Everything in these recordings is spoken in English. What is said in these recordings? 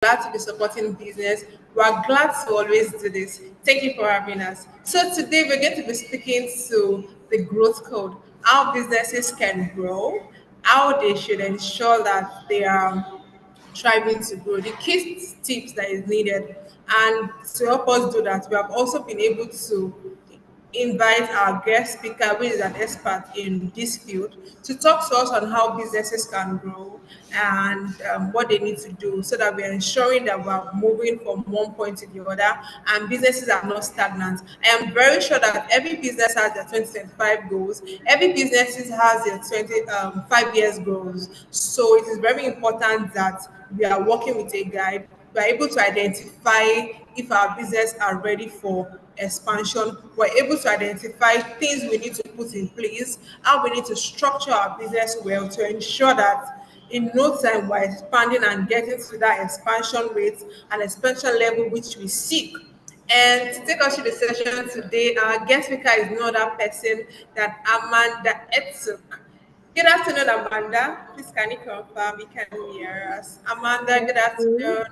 glad to be supporting business. We're glad to always do this. Thank you for having us. So today we're going to be speaking to the growth code, how businesses can grow, how they should ensure that they are striving to grow, the key tips that is needed. And to help us do that, we have also been able to invite our guest speaker, which is an expert in this field, to talk to us on how businesses can grow and what they need to do so that we're ensuring that we're moving from one point to the other and businesses are not stagnant. I am very sure that every business has their 2025 goals, every business has their 25 years goals. So it is very important that we are working with a guide, we're able to identify if our business are ready for expansion. We're able to identify things we need to put in place, how we need to structure our business well to ensure that in no time we're expanding and getting to that expansion rate and expansion level which we seek. And to take us through the session today, our guest speaker is no other person than Amanda Etzuk. Good afternoon, Amanda. Please can you confirm you can hear us? Amanda, good Afternoon. afternoon.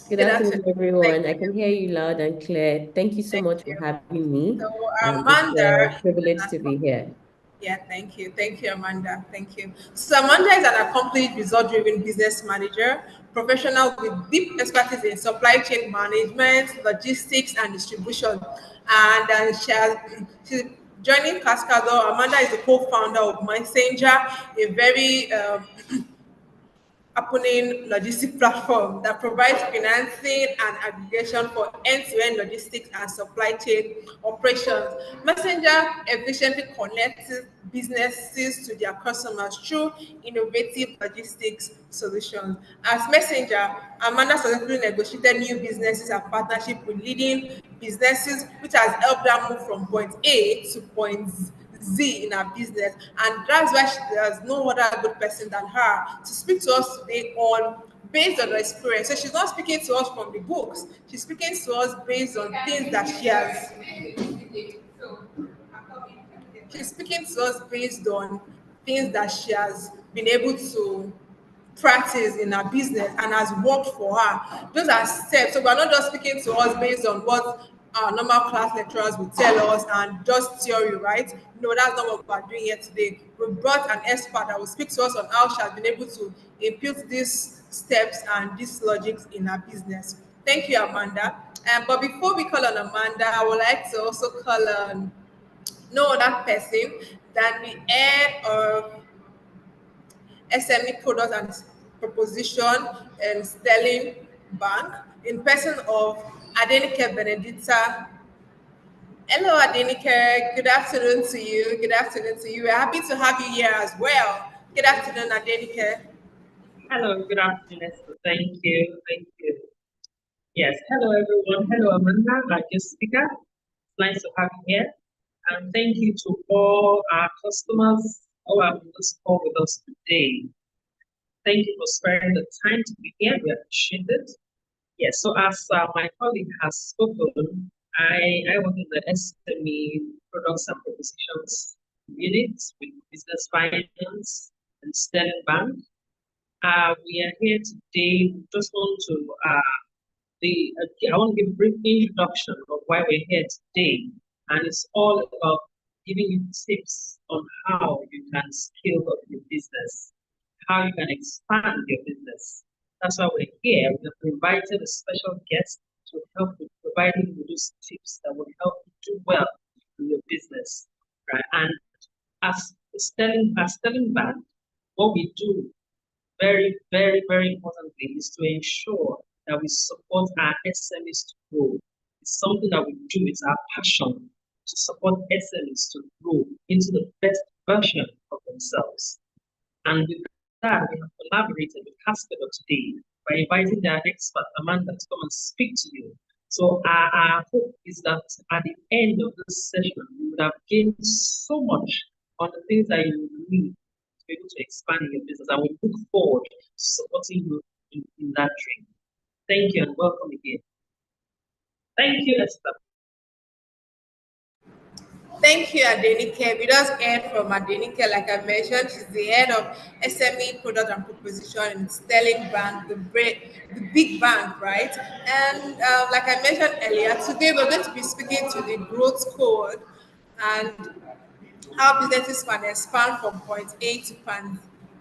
Good Good afternoon, afternoon. Thank everyone. I you. can hear you loud and clear. Thank you so Thank much for you. having So, me. It's a Amanda, privilege to be here. yeah, thank you. Thank you, Amanda. Thank you. So, Amanda is an accomplished result driven business manager, professional with deep expertise in supply chain management, logistics, and distribution. And she's joining Cascador. Amanda is the co founder of Messenger, a very happening logistic platform that provides financing and aggregation for end-to-end logistics and supply chain operations. Messenger efficiently connects businesses to their customers through innovative logistics solutions. As Messenger, Amanda successfully negotiated new businesses and partnerships with leading businesses, which has helped them move from point A to point Z in her business, and that's why there's no other good person than her to speak to us today on based on her experience. So she's not speaking to us from the books; she's speaking to us based on things that she has. She's speaking to us based on things that she has been able to practice in her business and has worked for her. Those are steps. So we're not just speaking to us based on what our normal class lecturers will tell us and just theory, right? No, that's not what we're doing here today. We brought an expert that will speak to us on how she has been able to impute these steps and these logics in her business. Thank you, Amanda. But before we call on Amanda, I would like to also call on no other person than the head of SME product and proposition and Sterling Bank in person of Adenike Benedicta. Hello, Adenike. Good afternoon to you. Good afternoon to you. We're happy to have you here as well. Good afternoon, Adenike. Hello, good afternoon, Esther. Thank you. Thank you. Yes, hello everyone. Hello, Amanda, our guest speaker. Nice to have you here. And thank you to all our customers who are on this call with us today. Thank you for sparing the time to be here. We appreciate it. Yes, so as my colleague has spoken, I work in the SME products and propositions unit with business finance and Sterling Bank. We are here today. We just want to I want to give a brief introduction of why we're here today, and it's all about giving you tips on how you can scale up your business, how you can expand your business. That's why we're here. We have invited a special guest to help with providing you those tips that will help you do well in your business, right? And as Sterling Bank, what we do very, very, very importantly is to ensure that we support our SMEs to grow. It's something that we do, it's our passion to support SMEs to grow into the best version of themselves. And with that, we have collaborated with Cascador today by inviting their expert, Amanda, to come and speak to you. So our hope is that at the end of this session, you would have gained so much on the things that you would need to be able to expand your business. And we look forward to supporting you in that dream. Thank you and welcome again. Thank you, Esther. Thank you, Adenike. We just heard from Adenike, like I mentioned, she's the head of SME product and proposition in Sterling Bank, the big bank, right? And like I mentioned earlier, today we're going to be speaking to the growth code and how businesses can expand from point A to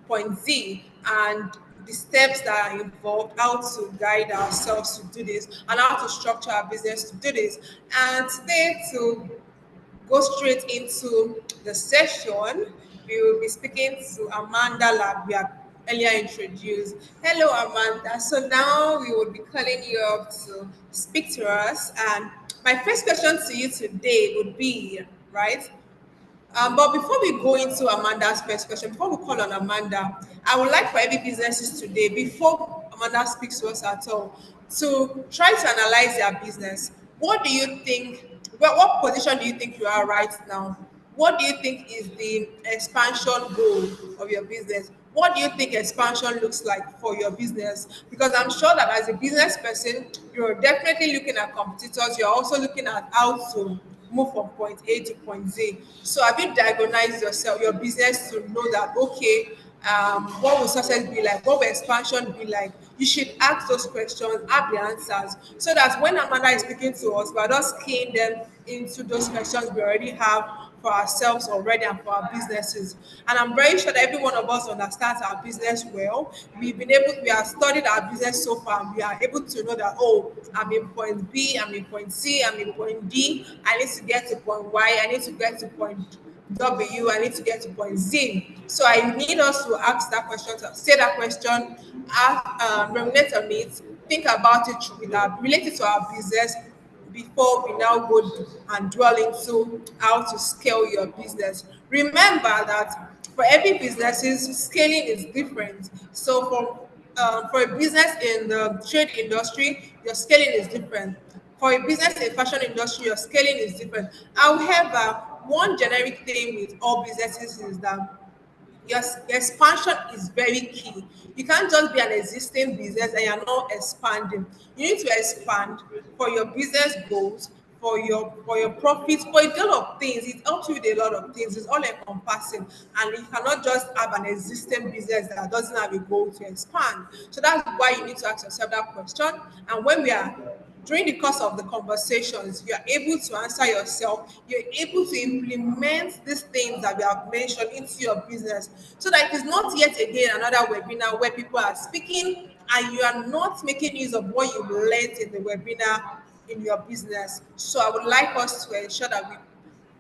point Z, and the steps that are involved, how to guide ourselves to do this, and how to structure our business to do this. And today, to go straight into the session, we will be speaking to Amanda like we have earlier introduced. Hello, Amanda. So now we will be calling you up to speak to us. And my first question to you today would be, right? But before we go into Amanda's first question, before we call on Amanda, I would like for every businesses today, before Amanda speaks to us at all, to try to analyze their business. What do you think? What position do you think you are right now? What do you think is the expansion goal of your business? What do you think expansion looks like for your business? Because I'm sure that as a business person, you're definitely looking at competitors. You're also looking at how to move from point A to point Z. So have you diagnosed yourself, your business, to know that okay, what will success be like? What will expansion be like? You should ask those questions, have the answers, so that when Amanda is speaking to us, we're just keying them into those questions we already have for ourselves already and for our businesses. And I'm very sure that every one of us understands our business well. We have studied our business so far, and we are able to know that, oh, I'm in point B, I'm in point C, I'm in point D, I need to get to point Y, I need to get to point W, I need to get to point Z. So I need us to ask that question, to say that question, ruminate on it, think about it, relate it to our business, before we now go and dwell into how to scale your business. Remember that for every businesses, scaling is different. So for a business in the trade industry, your scaling is different. For a business in fashion industry, your scaling is different. However, one generic thing with all businesses is that your expansion is very key. You can't just be an existing business and you're not expanding. You need to expand for your business goals, for your profits, for a lot of things. It helps you with a lot of things. It's all encompassing, and you cannot just have an existing business that doesn't have a goal to expand. So that's why you need to ask yourself that question. And when we are during the course of the conversations, you're able to answer yourself, you're able to implement these things that we have mentioned into your business, so that it is not yet again another webinar where people are speaking and you are not making use of what you learned in the webinar in your business. So I would like us to ensure that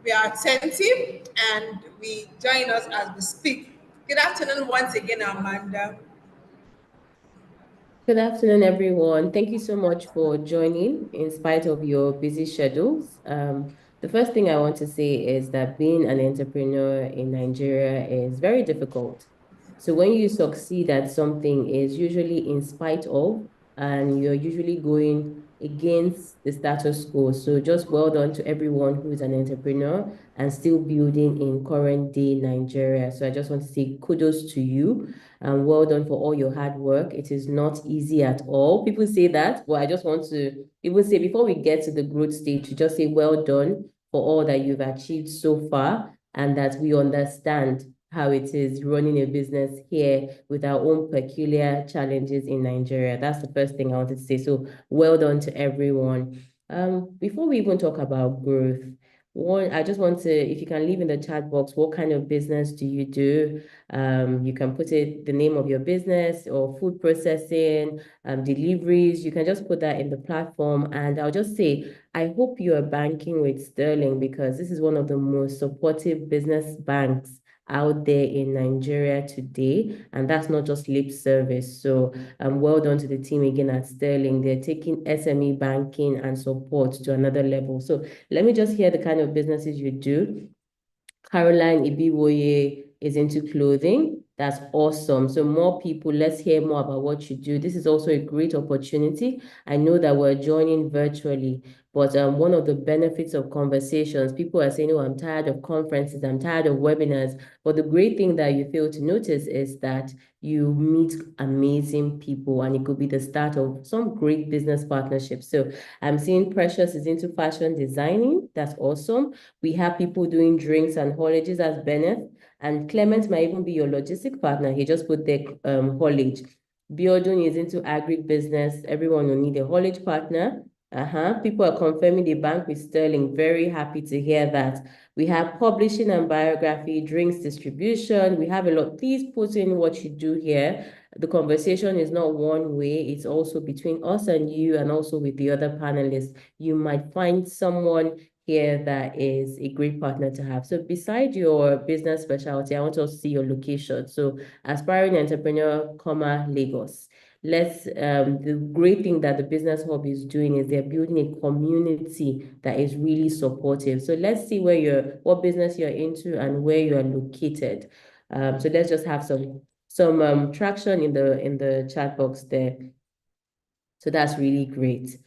we are attentive and we join us as we speak. Good afternoon once again, Amanda. Good afternoon, everyone. Thank you so much for joining in spite of your busy schedules. The first thing I want to say is that being an entrepreneur in Nigeria is very difficult. So when you succeed at something, is usually in spite of, and you're usually going against the status quo. So just well done to everyone who is an entrepreneur and still building in current day Nigeria. So I just want to say kudos to you. And well done for all your hard work. It is not easy at all. People say that, but I just want to even say before we get to the growth stage, to just say well done for all that you've achieved so far, and that we understand how it is running a business here with our own peculiar challenges in Nigeria. That's the first thing I wanted to say. So well done to everyone. Before we even talk about growth, one, I just want to, if you can leave in the chat box, what kind of business do you do? You can put it, the name of your business or food processing, deliveries. You can just put that in the platform. And I'll just say, I hope you are banking with Sterling, because this is one of the most supportive business banks out there in Nigeria today, and that's not just lip service. So well done to the team again at Sterling. They're taking SME banking and support to another level. So let me just hear the kind of businesses you do. Caroline Ibiwoye is into clothing. That's awesome. So more people, let's hear more about what you do. This is also a great opportunity. I know that we're joining virtually, but one of the benefits of conversations, people are saying, oh, I'm tired of conferences, I'm tired of webinars. But the great thing that you fail to notice is that you meet amazing people, and it could be the start of some great business partnerships. So I'm seeing Precious is into fashion designing. That's awesome. We have people doing drinks and haulages as Bennett. And Clement might even be your logistic partner. He just put their haulage. Biodun is into agribusiness. Everyone will need a haulage partner. People are confirming the bank with Sterling. Very happy to hear that. We have publishing and biography, drinks distribution. We have a lot. Please put in what you do here. The conversation is not one way. It's also between us and you, and also with the other panelists. You might find someone here that is a great partner to have. So beside your business specialty, I want to see your location. So aspiring entrepreneur, Lagos. The great thing that the Business Hub is doing is they're building a community that is really supportive. So let's see what business you're into and where you are located. So let's just have some traction in the chat box there. So that's really great.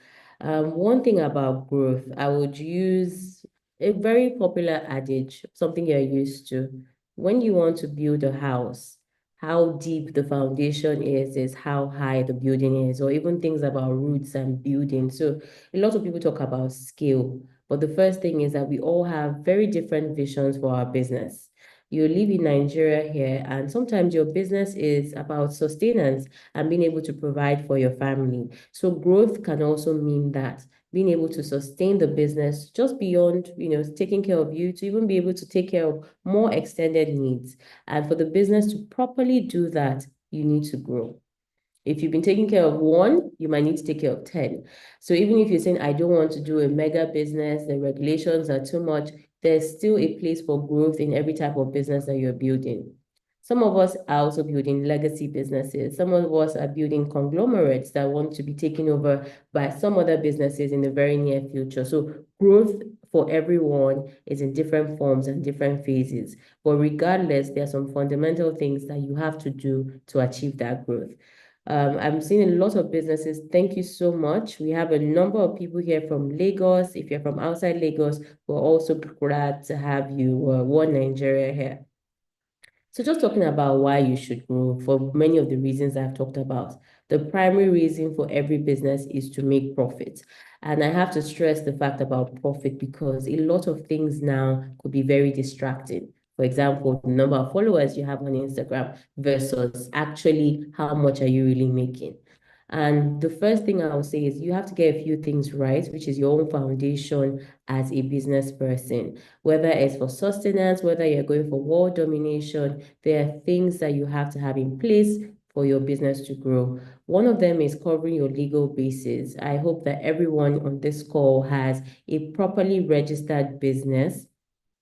One thing about growth, I would use a very popular adage, something you're used to. When you want to build a house, how deep the foundation is how high the building is, or even things about roots and building. So a lot of people talk about scale, but the first thing is that we all have very different visions for our business. You live in Nigeria here, and sometimes your business is about sustenance and being able to provide for your family. So growth can also mean that being able to sustain the business just beyond, taking care of you, to even be able to take care of more extended needs. And for the business to properly do that, you need to grow. If you've been taking care of one, you might need to take care of 10. So even if you're saying, I don't want to do a mega business, the regulations are too much, there's still a place for growth in every type of business that you're building. Some of us are also building legacy businesses. Some of us are building conglomerates that want to be taken over by some other businesses in the very near future. So growth for everyone is in different forms and different phases. But regardless, there are some fundamental things that you have to do to achieve that growth. I'm seeing a lot of businesses. Thank you so much. We have a number of people here from Lagos. If you're from outside Lagos, we're also glad to have you, One Nigeria here. So just talking about why you should grow, for many of the reasons I've talked about. The primary reason for every business is to make profit. And I have to stress the fact about profit because a lot of things now could be very distracting. For example, the number of followers you have on Instagram versus actually how much are you really making. And the first thing I will say is you have to get a few things right, which is your own foundation as a business person. Whether it's for sustenance, whether you're going for world domination, there are things that you have to have in place for your business to grow. One of them is covering your legal basis. I hope that everyone on this call has a properly registered business.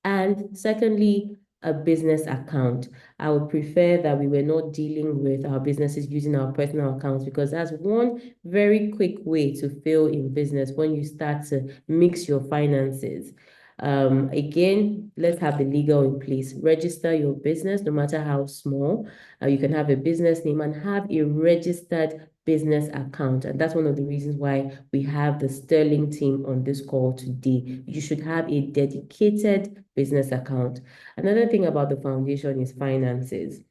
And secondly, a business account. I would prefer that we were not dealing with our businesses using our personal accounts because that's one very quick way to fail in business when you start to mix your finances. Again, let's have the legal in place. Register your business, no matter how small. You can have a business name and have a registered business account. And that's one of the reasons why we have the Sterling team on this call today. You should have a dedicated business account. Another thing about the foundation is finances.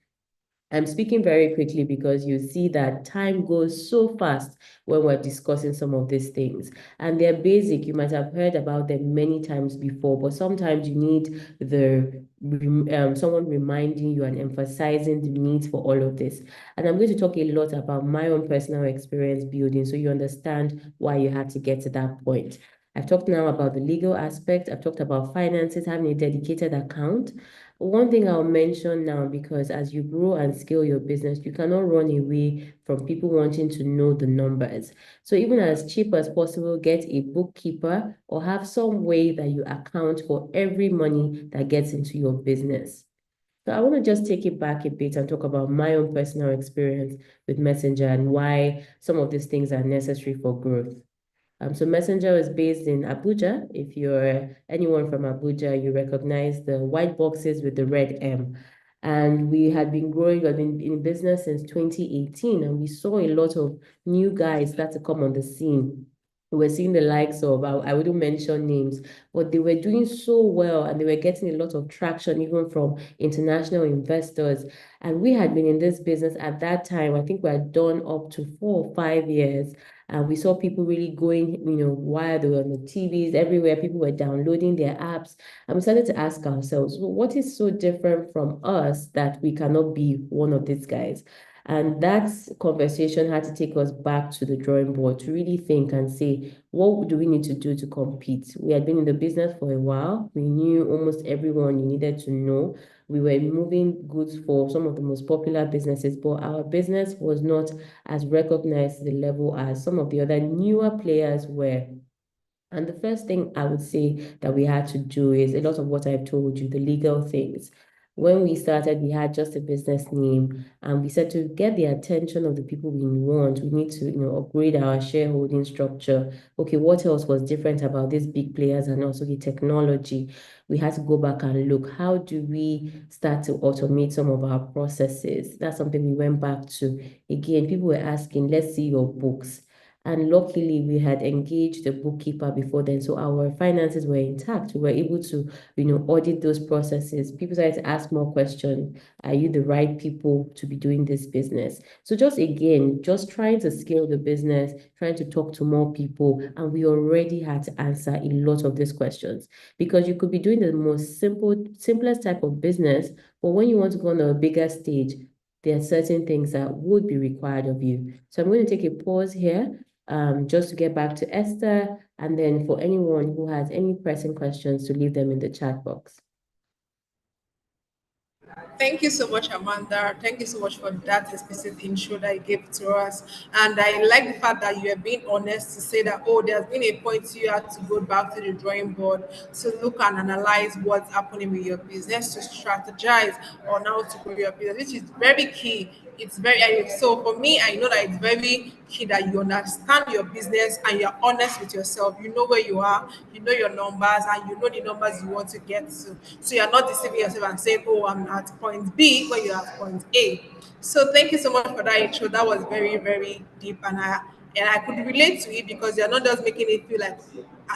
I'm speaking very quickly because you see that time goes so fast when we're discussing some of these things. And they're basic. You might have heard about them many times before, but sometimes you need someone reminding you and emphasizing the need for all of this. And I'm going to talk a lot about my own personal experience building so you understand why you had to get to that point. I've talked now about the legal aspect. I've talked about finances, having a dedicated account. One thing I'll mention now, because as you grow and scale your business, you cannot run away from people wanting to know the numbers. So even as cheap as possible, get a bookkeeper or have some way that you account for every money that gets into your business. So I want to just take it back a bit and talk about my own personal experience with Messenger and why some of these things are necessary for growth. So Messenger is based in Abuja. If you're anyone from Abuja, you recognize the white boxes with the red M. And we had been growing, we had been in business since 2018, and we saw a lot of new guys start to come on the scene. We were seeing the likes of, I wouldn't mention names, but they were doing so well and they were getting a lot of traction even from international investors. And we had been in this business at that time, I think we had done up to 4 or 5 years. And we saw people really going, while they were on the TVs, everywhere, people were downloading their apps. And we started to ask ourselves, well, what is so different from us that we cannot be one of these guys? And that conversation had to take us back to the drawing board to really think and say, what do we need to do to compete? We had been in the business for a while. We knew almost everyone you needed to know. We were moving goods for some of the most popular businesses, but our business was not as recognized the level as some of the other newer players were. And the first thing I would say that we had to do is a lot of what I've told you, the legal things. When we started, we had just a business name, and we said to get the attention of the people we want, we need to, upgrade our shareholding structure. Okay, what else was different about these big players and also the technology? We had to go back and look, how do we start to automate some of our processes? That's something we went back to. Again, people were asking, let's see your books. And luckily, we had engaged a bookkeeper before then, so our finances were intact. We were able to, audit those processes. People started to ask more questions. Are you the right people to be doing this business? So just trying to scale the business, trying to talk to more people, and we already had to answer a lot of these questions because you could be doing the most simplest type of business, but when you want to go on a bigger stage, there are certain things that would be required of you. So I'm going to take a pause here just to get back to Esther, and then for anyone who has any pressing questions to leave them in the chat box. Thank you so much, Amanda. Thank you so much for that explicit intro that you gave to us. And I like the fact that you are being honest to say that, there's been a point you had to go back to the drawing board to look and analyze what's happening with your business, to strategize on how to grow your business, which is very key. It's very, so for me, I know that it's very key that you understand your business and you're honest with yourself. You know where you are, you know your numbers, and you know the numbers you want to get to. So you're not deceiving yourself and saying, I'm at point B when you're at point A. So thank you so much for that intro. That was very, very deep, and I could relate to it because you're not just making it feel like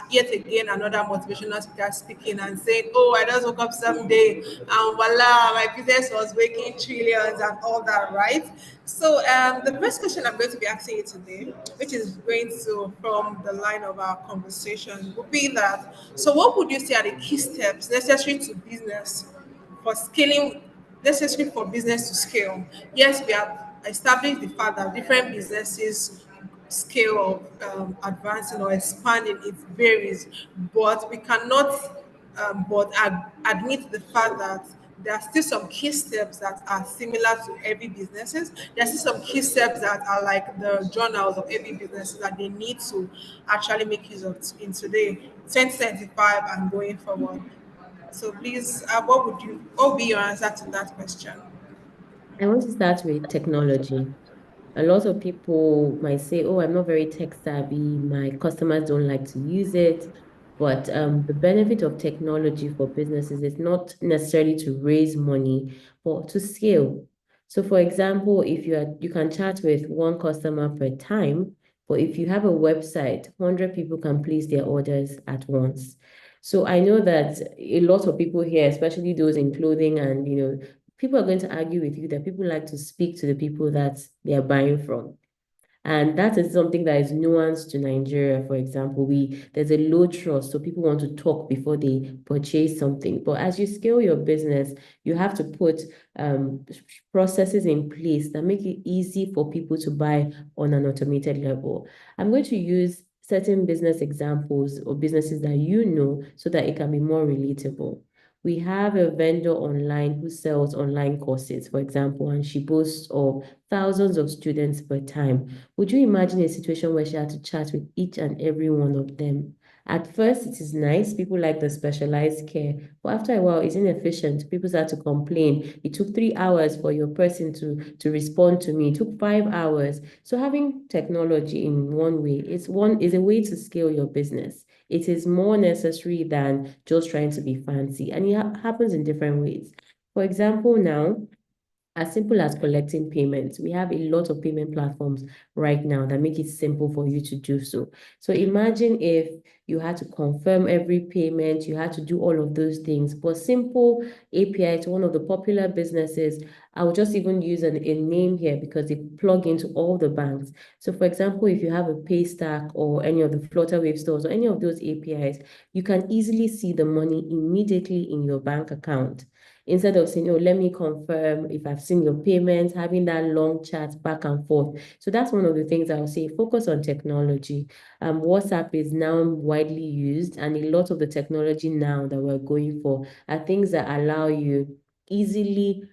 yet again another motivational speaker speaking and saying, I just woke up someday and voila, my business was making trillions and all that, right? So the first question I'm going to be asking you today, which is going to from the line of our conversation, would be that, so what would you say are the key steps necessary to business for scaling, necessary for business to scale? Yes, we have established the fact that different businesses scale of advancing or expanding, it varies, but we cannot admit the fact that there are still some key steps that are similar to every businesses. There are still some key steps that are like the journals of every business that they need to actually make use of in today, 2025 and going forward. So please, what would be your answer to that question? I want to start with technology. A lot of people might say, I'm not very tech savvy. My customers don't like to use it. But the benefit of technology for businesses is not necessarily to raise money, but to scale. So for example, if you can chat with one customer per time, but if you have a website, 100 people can place their orders at once. So I know that a lot of people here, especially those in clothing and, people are going to argue with you that people like to speak to the people that they are buying from. And that is something that is nuanced to Nigeria, for example. There's a low trust, so people want to talk before they purchase something. But as you scale your business, you have to put processes in place that make it easy for people to buy on an automated level. I'm going to use certain business examples or businesses that you know so that it can be more relatable. We have a vendor online who sells online courses, for example, and she boasts of thousands of students per time. Would you imagine a situation where she had to chat with each and every one of them? At first, it is nice. People like the specialized care. But after a while, it's inefficient. People start to complain. It took 3 hours for your person to respond to me. It took 5 hours. So having technology in one way is a way to scale your business. It is more necessary than just trying to be fancy. And it happens in different ways. For example, now, as simple as collecting payments. We have a lot of payment platforms right now that make it simple for you to do so. So imagine if you had to confirm every payment, you had to do all of those things. But simple API to one of the popular businesses, I will just even use a name here because they plug into all the banks. So for example, if you have a Paystack or any of the Flutterwave stores or any of those APIs, you can easily see the money immediately in your bank account. Instead of saying, oh, let me confirm if I've seen your payments, having that long chat back and forth. So that's one of the things I would say, focus on technology. WhatsApp is now widely used, and a lot of the technology now that we're going for are things that allow you easily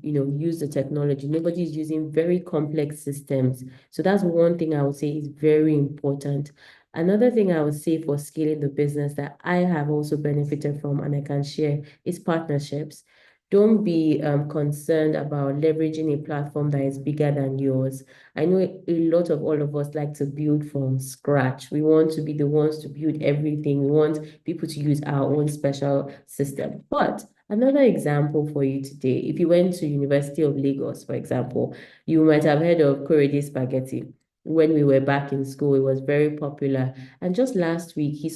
use the technology. Nobody's using very complex systems. So that's one thing I would say is very important. Another thing I would say for scaling the business that I have also benefited from and I can share is partnerships. Don't be concerned about leveraging a platform that is bigger than yours. I know a lot of all of us like to build from scratch. We want to be the ones to build everything. We want people to use our own special system. But another example for you today, if you went to University of Lagos, for example, you might have heard of Korede Spaghetti. When we were back in school, it was very popular. And just last week, he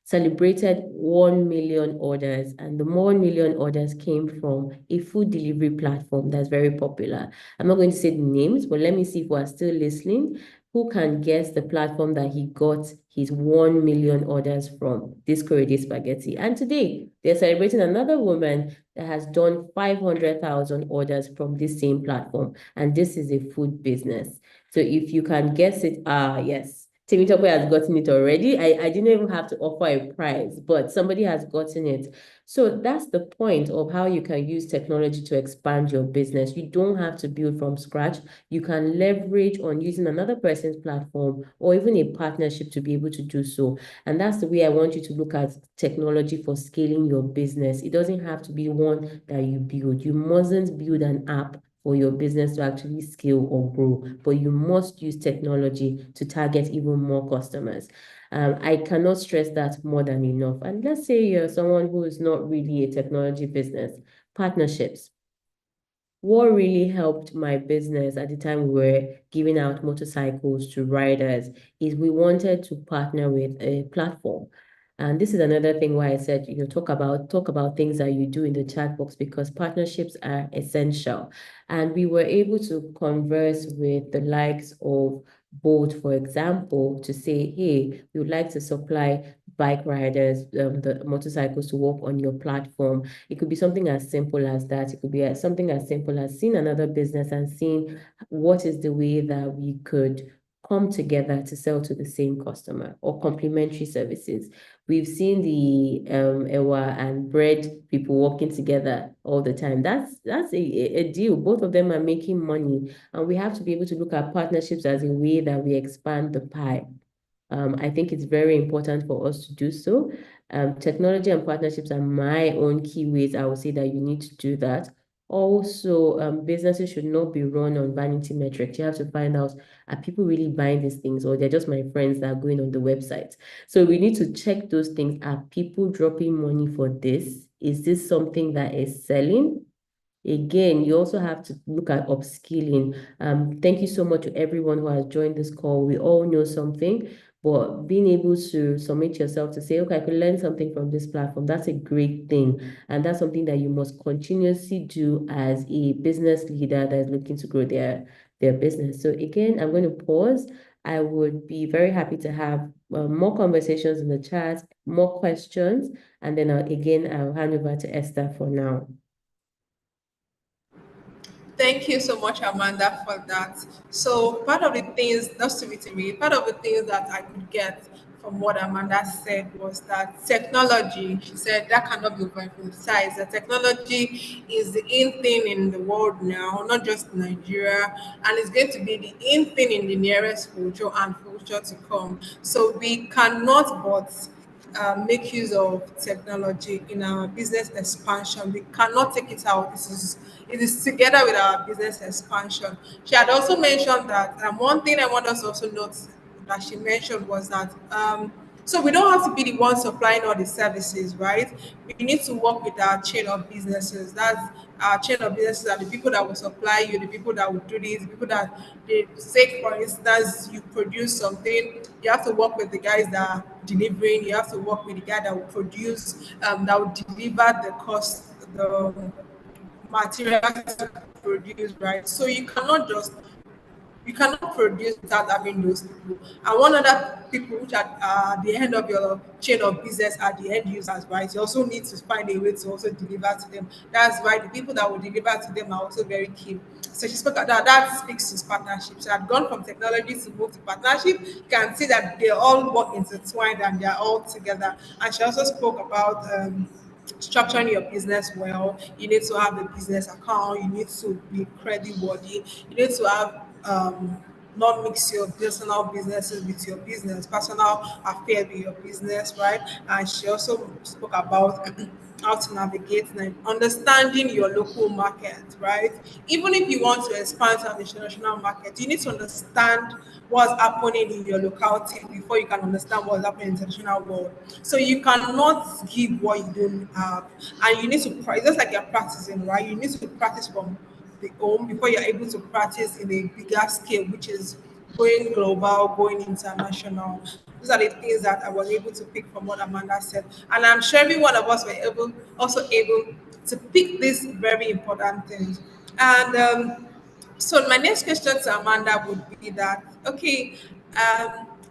celebrated 1 million orders, and the 1 million orders came from a food delivery platform that's very popular. I'm not going to say the names, but let me see if we're still listening. Who can guess the platform that he got his 1 million orders from? This Korede Spaghetti. And today, they're celebrating another woman that has done 500,000 orders from this same platform. And this is a food business. So if you can guess it, yes. Temitope has gotten it already. I didn't even have to offer a prize, but somebody has gotten it. So that's the point of how you can use technology to expand your business. You don't have to build from scratch. You can leverage on using another person's platform or even a partnership to be able to do so. And that's the way I want you to look at technology for scaling your business. It doesn't have to be one that you build. You mustn't build an app for your business to actually scale or grow, but you must use technology to target even more customers. I cannot stress that more than enough. And let's say you're someone who is not really a technology business, partnerships. What really helped my business at the time we were giving out motorcycles to riders is we wanted to partner with a platform. And this is another thing why I said, talk about things that you do in the chat box because partnerships are essential. And we were able to converse with the likes of Bolt, for example, to say, hey, we would like to supply bike riders, the motorcycles to work on your platform. It could be something as simple as that. It could be something as simple as seeing another business and seeing what is the way that we could come together to sell to the same customer or complementary services. We've seen the Ewa and bread people working together all the time. That's a deal. Both of them are making money, and we have to be able to look at partnerships as a way that we expand the pie. I think it's very important for us to do so. Technology and partnerships are my own key ways I would say that you need to do that. Also, businesses should not be run on vanity metrics. You have to find out, are people really buying these things or they're just my friends that are going on the website? So we need to check those things. Are people dropping money for this? Is this something that is selling? Again, you also have to look at upskilling. Thank you so much to everyone who has joined this call. We all know something, but being able to submit yourself to say, okay, I could learn something from this platform, that's a great thing. And that's something that you must continuously do as a business leader that is looking to grow their business. So again, I'm going to pause. I would be very happy to have more conversations in the chat, more questions, and then I'll hand over to Esther for now. Thank you so much, Amanda, for that. So part of the things, just to reiterate, part of the things that I could get from what Amanda said was that technology, she said that cannot be overemphasized. That technology is the in thing in the world now, not just Nigeria, and it's going to be the in thing in the nearest future and future to come. So we cannot but make use of technology in our business expansion. We cannot take it out. It is together with our business expansion. She had also mentioned that one thing I want us to also note that she mentioned was that So we don't have to be the one supplying all the services, right? We need to work with our chain of businesses. That's our chain of businesses are the people that will supply you, the people that will do this, the people that they say, for instance, you produce something, you have to work with the guys that are delivering, you have to work with the guy that will produce, that will deliver the cost, the materials to produce, right? So you cannot produce without having those people. And one other people which are the end of your chain of business are the end users, right? You also need to find a way to also deliver to them. That's why the people that will deliver to them are also very key. So she spoke at that. That speaks to partnership. So I've gone from technology to move to partnership. You can see that they all work intertwined and they're all together. And she also spoke about structuring your business well. You need to have a business account. You need to be credit worthy. You need to have not mix your personal businesses with your business, personal affair with your business, right? And she also spoke about how to navigate and understanding your local market, right? Even if you want to expand to an international market, you need to understand what's happening in your locality before you can understand what's happening in the international world. So you cannot give what you don't have, and you need to practice. Just like you're practicing, right? You need to practice from the home before you're able to practice in a bigger scale, which is going global, going international. Those are the things that I was able to pick from what Amanda said. And I'm sure every one of us were also able to pick these very important things. And so my next question to Amanda would be that, okay,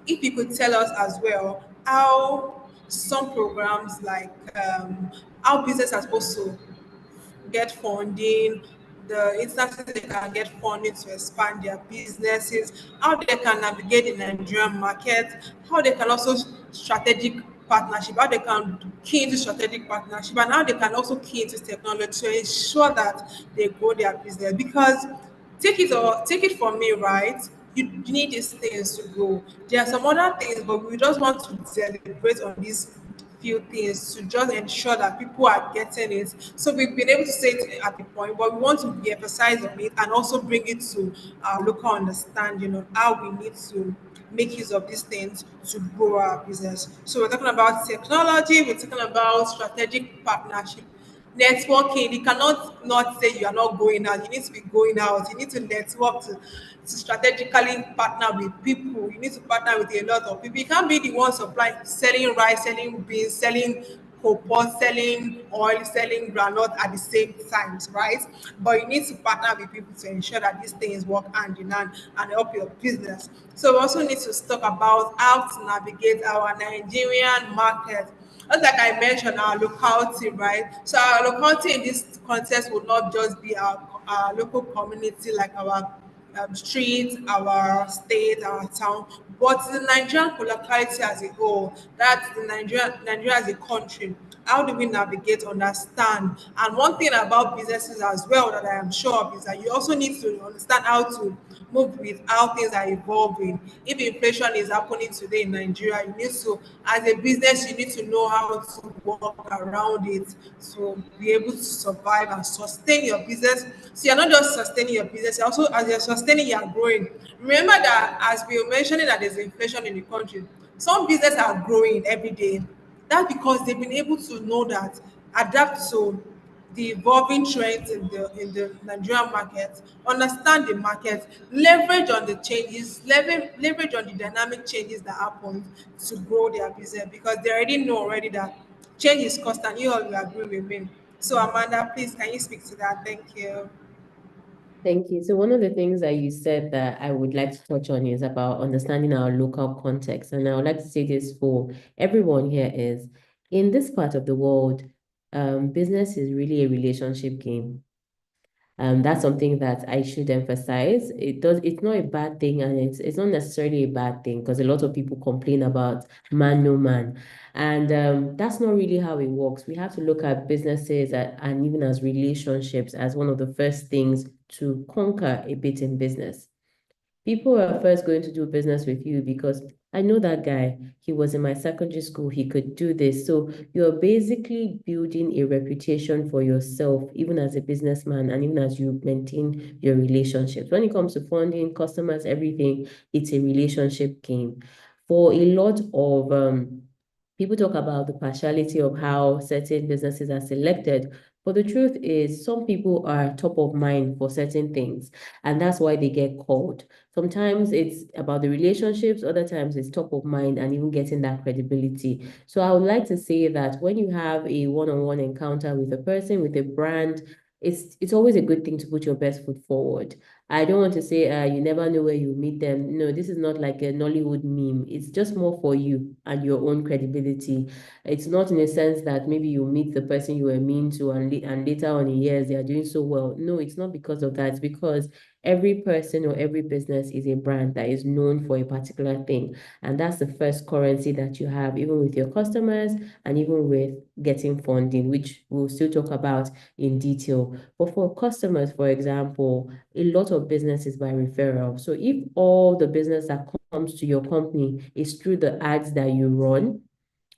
if you could tell us as well how some programs like how business are supposed to get funding, the instances they can get funding to expand their businesses, how they can navigate the Nigerian market, how they can also strategic partnership, how they can key into strategic partnership, and how they can also key into technology to ensure that they grow their business. Because take it from me, right? You need these things to grow. There are some other things, but we just want to celebrate on these few things to just ensure that people are getting it. So we've been able to say it at the point, but we want to be emphasize on it and also bring it to our local understanding of how we need to make use of these things to grow our business. So we're talking about technology, we're talking about strategic partnership, networking. You cannot not say you are not going out. You need to be going out. You need to network to strategically partner with people. You need to partner with a lot of people. You can't be the one supplying, selling rice, selling beans, selling cocoa, selling oil, selling granite at the same times, right? But you need to partner with people to ensure that these things work hand in hand and help your business. So we also need to talk about how to navigate our Nigerian market. Just like I mentioned, our locality, right? So our locality in this context will not just be our local community, like our street, our state, our town, but the Nigerian locality as a whole. That's the Nigeria as a country. How do we navigate, understand? And one thing about businesses as well that I am sure of is that you also need to understand how to move with how things are evolving. If inflation is happening today in Nigeria, you need to, as a business, you need to know how to work around it to be able to survive and sustain your business. So you're not just sustaining your business, you're also as you're sustaining, you're growing. Remember that as we were mentioning that there's inflation in the country, some businesses are growing every day. That's because they've been able to know that, adapt to the evolving trends in the Nigerian market, understand the market, leverage on the changes, leverage on the dynamic changes that happen to grow their business because they already know already that change is constant. You all will agree with me. So Amanda, please can you speak to that? Thank you. Thank you. So one of the things that you said that I would like to touch on is about understanding our local context. And I would like to say this for everyone here is in this part of the world, business is really a relationship game. That's something that I should emphasize. It's not a bad thing, and it's not necessarily a bad thing because a lot of people complain about man, no man. And that's not really how it works. We have to look at businesses and even as relationships as one of the first things to conquer a bit in business. People are first going to do business with you because I know that guy. He was in my secondary school. He could do this. So you're basically building a reputation for yourself, even as a businessman, and even as you maintain your relationships. When it comes to funding, customers, everything, it's a relationship game. For a lot of people talk about the partiality of how certain businesses are selected, but the truth is some people are top of mind for certain things, and that's why they get called. Sometimes it's about the relationships, other times it's top of mind and even getting that credibility. So I would like to say that when you have a one-on-one encounter with a person, with a brand, it's always a good thing to put your best foot forward. I don't want to say you never know where you meet them. No, this is not like a Nollywood meme. It's just more for you and your own credibility. It's not in a sense that maybe you meet the person you were mean to and later on in years they are doing so well. No, it's not because of that. It's because every person or every business is a brand that is known for a particular thing. And that's the first currency that you have, even with your customers and even with getting funding, which we'll still talk about in detail. But for customers, for example, a lot of business is by referral. So if all the business that comes to your company is through the ads that you run,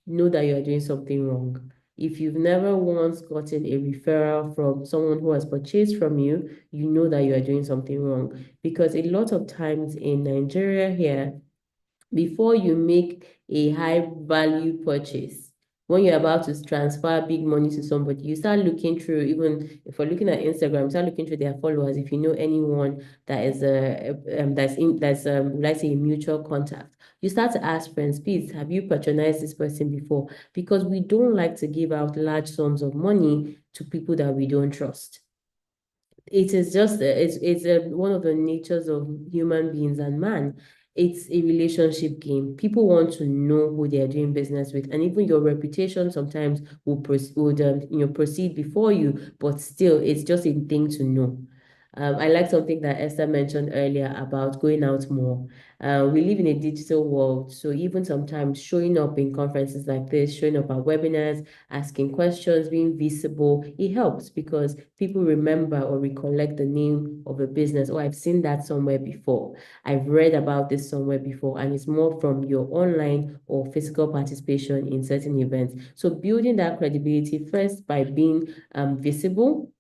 know that you are doing something wrong. If you've never once gotten a referral from someone who has purchased from you, you know that you are doing something wrong. Because a lot of times in Nigeria here, before you make a high value purchase, when you're about to transfer big money to somebody, you start looking through, even if we're looking at Instagram, start looking through their followers. If you know anyone that is let's say a mutual contact, you start to ask friends, please, have you patronized this person before? Because we don't like to give out large sums of money to people that we don't trust. It is just one of the natures of human beings and man. It's a relationship game. People want to know who they are doing business with, and even your reputation sometimes would proceed before you, but still, it's just a thing to know. I like something that Esther mentioned earlier about going out more. We live in a digital world, so even sometimes showing up in conferences like this, showing up at webinars, asking questions, being visible, it helps because people remember or recollect the name of a business. Oh, I've seen that somewhere before. I've read about this somewhere before, and it's more from your online or physical participation in certain events. So building that credibility first by being visible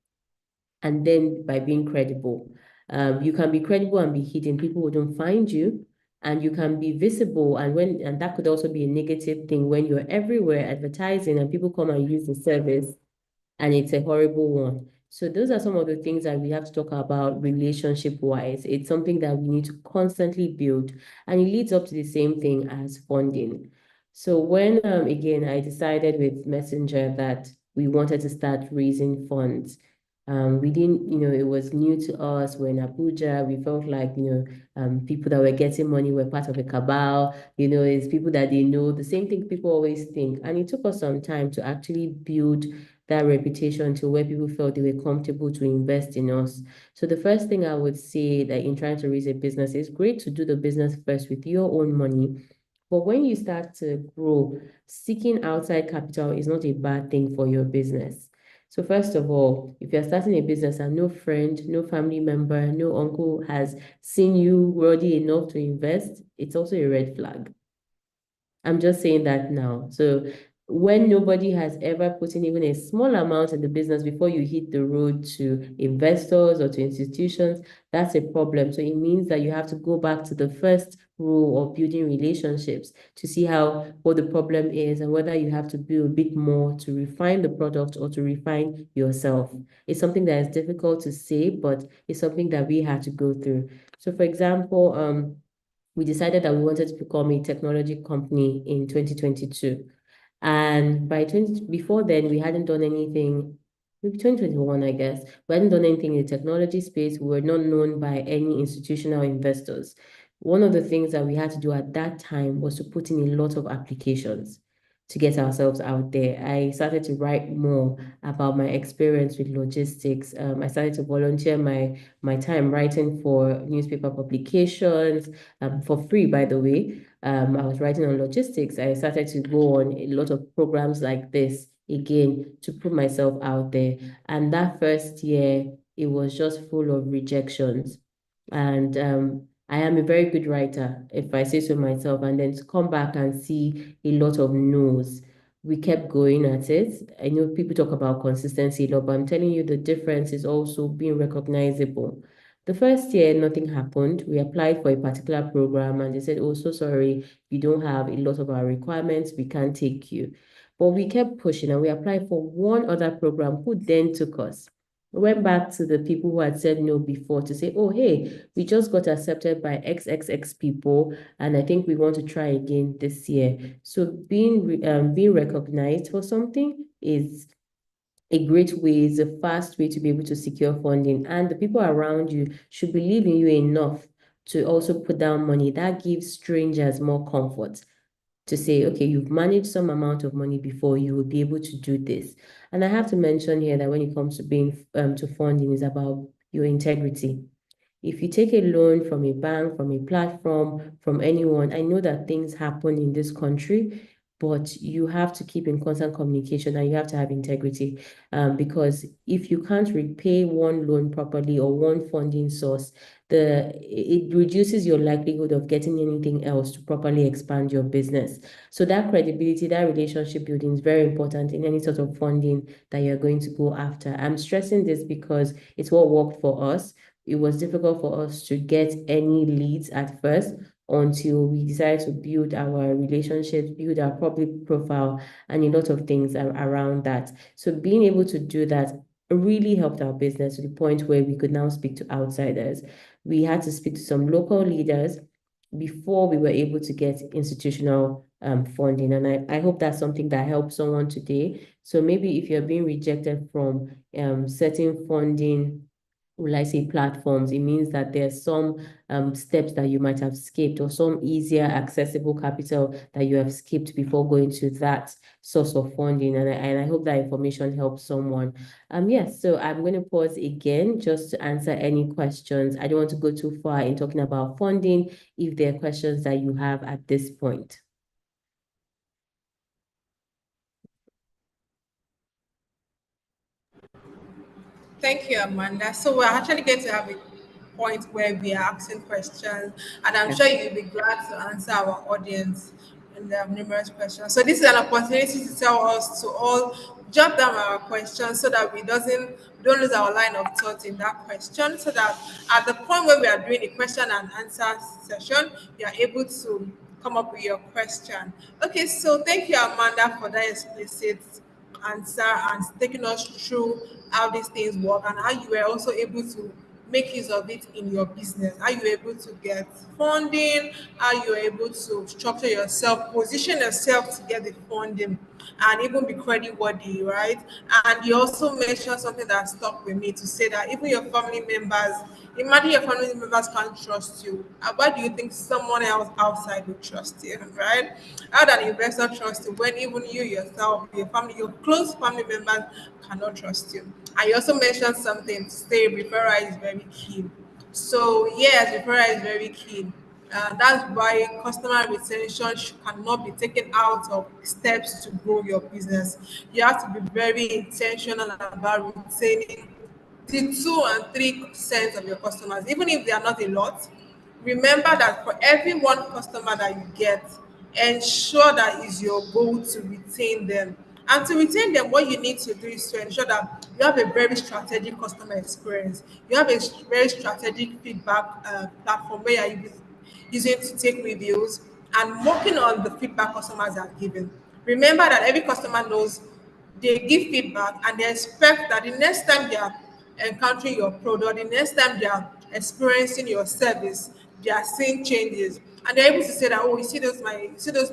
and then by being credible. You can be credible and be hidden. People wouldn't find you. And you can be visible, and that could also be a negative thing when you're everywhere advertising and people come and use the service and it's a horrible one. So those are some of the things that we have to talk about relationship-wise. It's something that we need to constantly build, and it leads up to the same thing as funding. So when, again, I decided with Messenger that we wanted to start raising funds, we didn't, it was new to us. We're in Abuja. We felt like, people that were getting money were part of a cabal. It's people that they know, the same thing people always think. And it took us some time to actually build that reputation to where people felt they were comfortable to invest in us. So the first thing I would say that in trying to raise a business, is great to do the business first with your own money. But when you start to grow, seeking outside capital is not a bad thing for your business. So first of all, if you're starting a business and no friend, no family member, no uncle has seen you worthy enough to invest, it's also a red flag. I'm just saying that now. So when nobody has ever put in even a small amount in the business before you hit the road to investors or to institutions, that's a problem. So it means that you have to go back to the first rule of building relationships to see what the problem is and whether you have to do a bit more to refine the product or to refine yourself. It's something that is difficult to say, but it's something that we had to go through. So for example, we decided that we wanted to become a technology company in 2022. And before then, we hadn't done anything, maybe 2021, I guess. We hadn't done anything in the technology space. We were not known by any institutional investors. One of the things that we had to do at that time was to put in a lot of applications to get ourselves out there. I started to write more about my experience with logistics. I started to volunteer my time writing for newspaper publications, for free, by the way. I was writing on logistics. I started to go on a lot of programs like this again to put myself out there. And that first year, it was just full of rejections. And I am a very good writer, if I say so myself, and then to come back and see a lot of no's. We kept going at it. I know people talk about consistency a lot, but I'm telling you the difference is also being recognizable. The first year, nothing happened. We applied for a particular program and they said, oh, so sorry, you don't have a lot of our requirements. We can't take you. But we kept pushing and we applied for one other program who then took us. We went back to the people who had said no before to say, oh, hey, we just got accepted by XXX people, and I think we want to try again this year. So being recognized for something is a great way, is a fast way to be able to secure funding. And the people around you should believe in you enough to also put down money. That gives strangers more comfort to say, okay, you've managed some amount of money before, you will be able to do this. And I have to mention here that when it comes to being to funding, is about your integrity. If you take a loan from a bank, from a platform, from anyone, I know that things happen in this country, but you have to keep in constant communication and you have to have integrity, because if you can't repay one loan properly or one funding source, it reduces your likelihood of getting anything else to properly expand your business. So that credibility, that relationship building is very important in any sort of funding that you're going to go after. I'm stressing this because it's what worked for us. It was difficult for us to get any leads at first until we decided to build our relationships, build our public profile, and a lot of things around that. So being able to do that really helped our business to the point where we could now speak to outsiders. We had to speak to some local leaders before we were able to get institutional funding. And I hope that's something that helps someone today. So maybe if you're being rejected from certain funding, will I say platforms, it means that there's some steps that you might have skipped or some easier accessible capital that you have skipped before going to that source of funding. And I hope that information helps someone. Yes, so I'm going to pause again just to answer any questions. I don't want to go too far in talking about funding if there are questions that you have at this point. Thank you, Amanda. So we're actually going to have a point where we are asking questions, and I'm sure you'll be glad to answer our audience and their numerous questions. So this is an opportunity to tell us to all jot down our questions so that we don't lose our line of thought in that question. So that at the point where we are doing the question and answer session, you are able to come up with your question. Okay, so thank you, Amanda, for that explicit answer and taking us through how these things work and how you were also able to make use of it in your business, how you were able to get funding, how you were able to structure yourself, position yourself to get the funding and even be credit worthy, right? And you also mentioned something that stuck with me to say that even your family members, imagine your family members can't trust you. Why do you think someone else outside will trust you, right? How that investor trust you when even you yourself, your family, your close family members cannot trust you? And you also mentioned something to say referral is very key. So yes, referral is very key. That's why customer retention cannot be taken out of steps to grow your business. You have to be very intentional about retaining the 2 and 3% of your customers, even if they are not a lot. Remember that for every one customer that you get, ensure that is your goal to retain them. And to retain them, what you need to do is to ensure that you have a very strategic customer experience. You have a very strategic feedback platform where you are using to take reviews and working on the feedback customers are giving. Remember that every customer knows they give feedback and they expect that the next time they are encountering your product, the next time they are experiencing your service, they are seeing changes. And they're able to say that, oh, you see those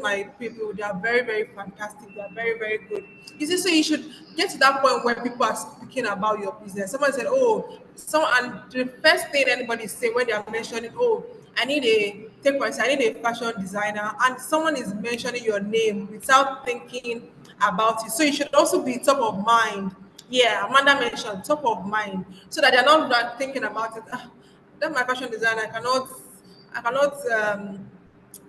my people, they are very, very fantastic, they are very, very good. You see, so you should get to that point where people are speaking about your business. Someone said, oh, so and the first thing anybody say when they are mentioning, oh, I need a take for instance, I need a fashion designer, and someone is mentioning your name without thinking about it. So you should also be top of mind. Yeah, Amanda mentioned top of mind, so that they're not like thinking about it. "Ah, that my fashion designer, I cannot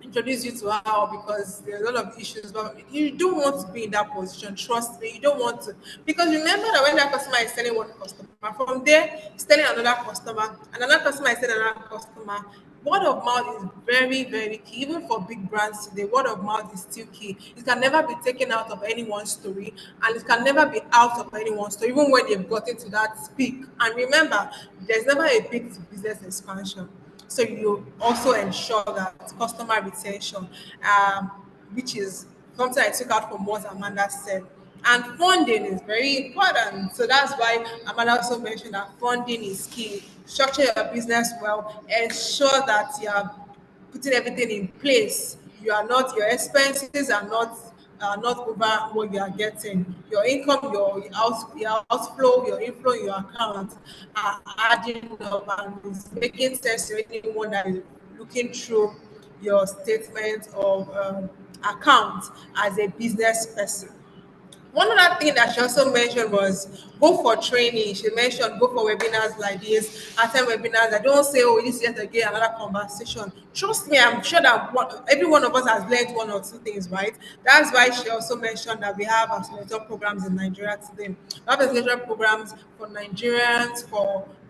introduce you to her because there's a lot of issues. But you don't want to be in that position. Trust me, you don't want to. Because remember that when that customer is telling one customer, from there, he's telling another customer, and another customer is telling another customer. word of mouth is very, very key. Even for big brands today, word of mouth is still key. It can never be taken out of anyone's story, and it can never be out of anyone's story, even when they've gotten to that peak. And remember, there's never a peak to business expansion. So you also ensure that customer retention, um, which is something I took out from what Amanda said. And funding is very important. So that's why Amanda also mentioned that funding is key. Structure your business well, ensure that you're putting everything in place. Your expenses are not over what you are getting. Your income, your outflow, your inflow, your account are adding up, and it's making sense to anyone that is looking through your statement of account as a business person. One other thing that she also mentioned was go for training. She mentioned go for webinars like this, attend webinars. I don't say, oh, this is yet again another conversation. Trust me, I'm sure that every one of us has learned one or two things, right? That's why she also mentioned that we have accelerator programs in Nigeria today. We have accelerator programs for Nigerians,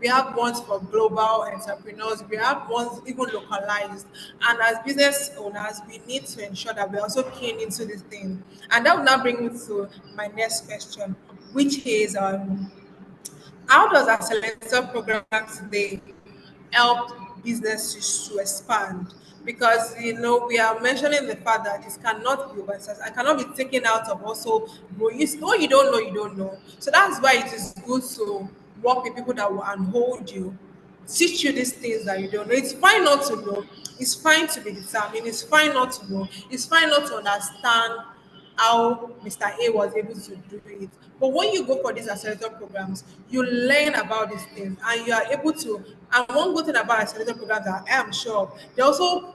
we have ones for global entrepreneurs, we have ones even localized. And as business owners, we need to ensure that we're also keen into this thing. And that will now bring me to my next question, which is how does accelerator programs today help businesses to expand? Because we are mentioning the fact that this cannot be oversat. I cannot be taken out of also what you don't know, you don't know. So that's why it is good to work with people that will unhold you, teach you these things that you don't know. It's fine not to know. It's fine to be determined. It's fine not to know. It's fine not to understand how Mr. A was able to do it. But when you go for these accelerator programs, you learn about these things and you are able to. And one good thing about accelerator programs that I am sure they also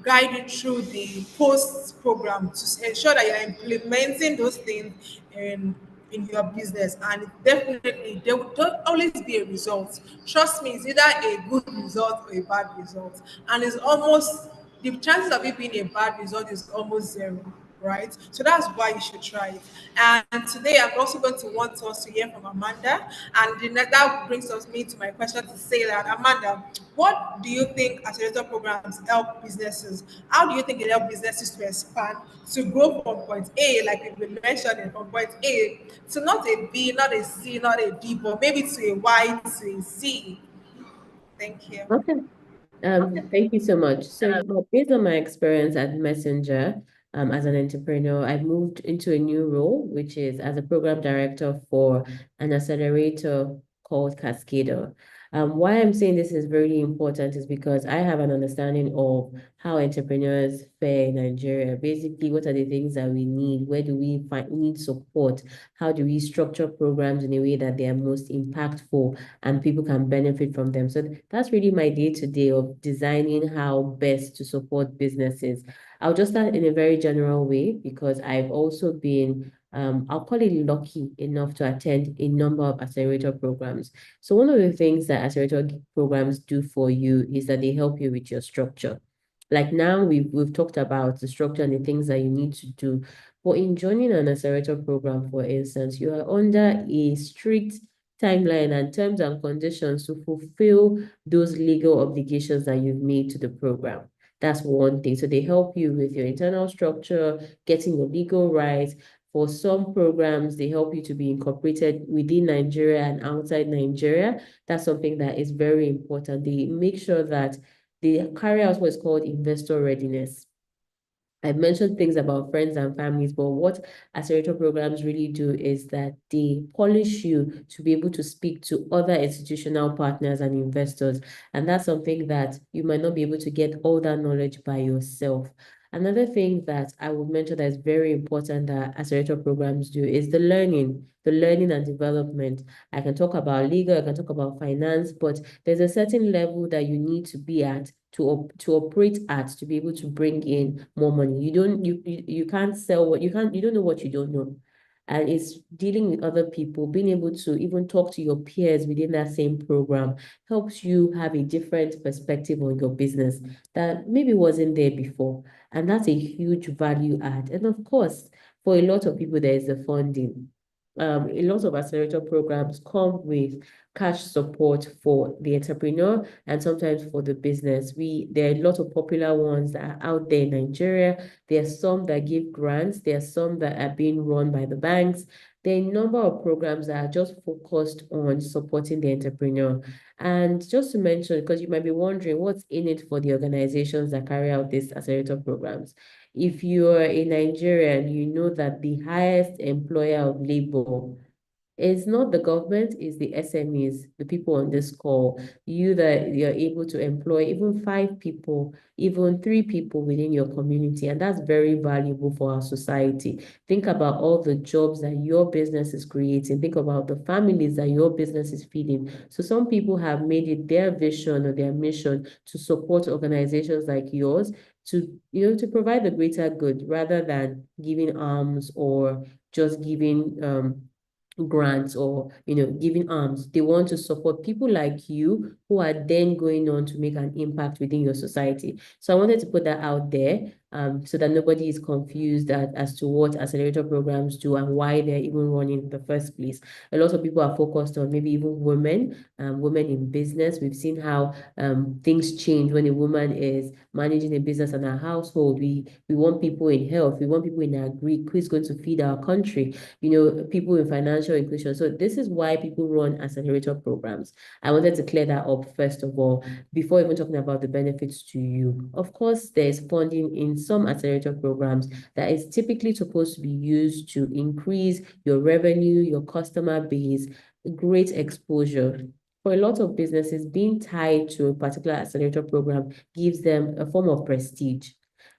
guide you through the post program to ensure that you're implementing those things in your business, and definitely there will don't always be a result. Trust me, it's either a good result or a bad result, and it's almost the chances of it being a bad result is almost zero, right? So that's why you should try it. And today I'm also going to want us to hear from Amanda, and that brings us me to my question to say that Amanda, what do you think accelerator programs help businesses? How do you think it help businesses to expand, to grow from point A, like we've been mentioning, from point A to not a B, not a C, not a D, but maybe to a Y, to a Z? Thank you. Okay. Thank you so much. So, based on my experience at Messenger, as an entrepreneur, I've moved into a new role, which is as a program director for an accelerator called Cascader. Why I'm saying this is very important is because I have an understanding of how entrepreneurs fare in Nigeria. Basically, what are the things that we need? Where do we need support? How do we structure programs in a way that they are most impactful and people can benefit from them? So that's really my day-to-day of designing how best to support businesses. I'll just start in a very general way because I've also been I'll call it lucky enough to attend a number of accelerator programs. So one of the things that accelerator programs do for you is that they help you with your structure. Like now we've talked about the structure and the things that you need to do. But in joining an accelerator program, for instance, you are under a strict timeline and terms and conditions to fulfill those legal obligations that you've made to the program. That's one thing. So they help you with your internal structure, getting your legal rights. For some programs, they help you to be incorporated within Nigeria and outside Nigeria. That's something that is very important. They make sure that they carry out what's called investor readiness. I mentioned things about friends and families, but what accelerator programs really do is that they polish you to be able to speak to other institutional partners and investors. And that's something that you might not be able to get all that knowledge by yourself. Another thing that I would mention that is very important that accelerator programs do is the learning and development. I can talk about legal, I can talk about finance, but there's a certain level that you need to be at to operate at to be able to bring in more money. You can't sell what you don't know what you don't know. And it's dealing with other people, being able to even talk to your peers within that same program helps you have a different perspective on your business that maybe wasn't there before. And that's a huge value add. And of course, for a lot of people, there is the funding. a lot of accelerator programs come with cash support for the entrepreneur and sometimes for the business. There are a lot of popular ones that are out there in Nigeria. There are some that give grants. There are some that are being run by the banks. There are a number of programs that are just focused on supporting the entrepreneur. And just to mention, because you might be wondering what's in it for the organizations that carry out these accelerator programs. If you're a Nigerian, you know that the highest employer of labor it's not the government, it's the SMEs, the people on this call. You that you're able to employ even 5 people, even 3 people within your community. And that's very valuable for our society. Think about all the jobs that your business is creating. Think about the families that your business is feeding. So some people have made it their vision or their mission to support organizations like yours to provide the greater good rather than giving alms or just giving grants or giving arms. They want to support people like you who are then going on to make an impact within your society. So I wanted to put that out there so that nobody is confused as to what accelerator programs do and why they're even running in the first place. A lot of people are focused on maybe even women in business. We've seen how things change when a woman is managing a business and a household. We want people in health. We want people in agri who's going to feed our country. People in financial inclusion. So this is why people run accelerator programs. I wanted to clear that up first of all, before even talking about the benefits to you. Of course, there's funding in some accelerator programs that is typically supposed to be used to increase your revenue, your customer base, great exposure. For a lot of businesses, being tied to a particular accelerator program gives them a form of prestige.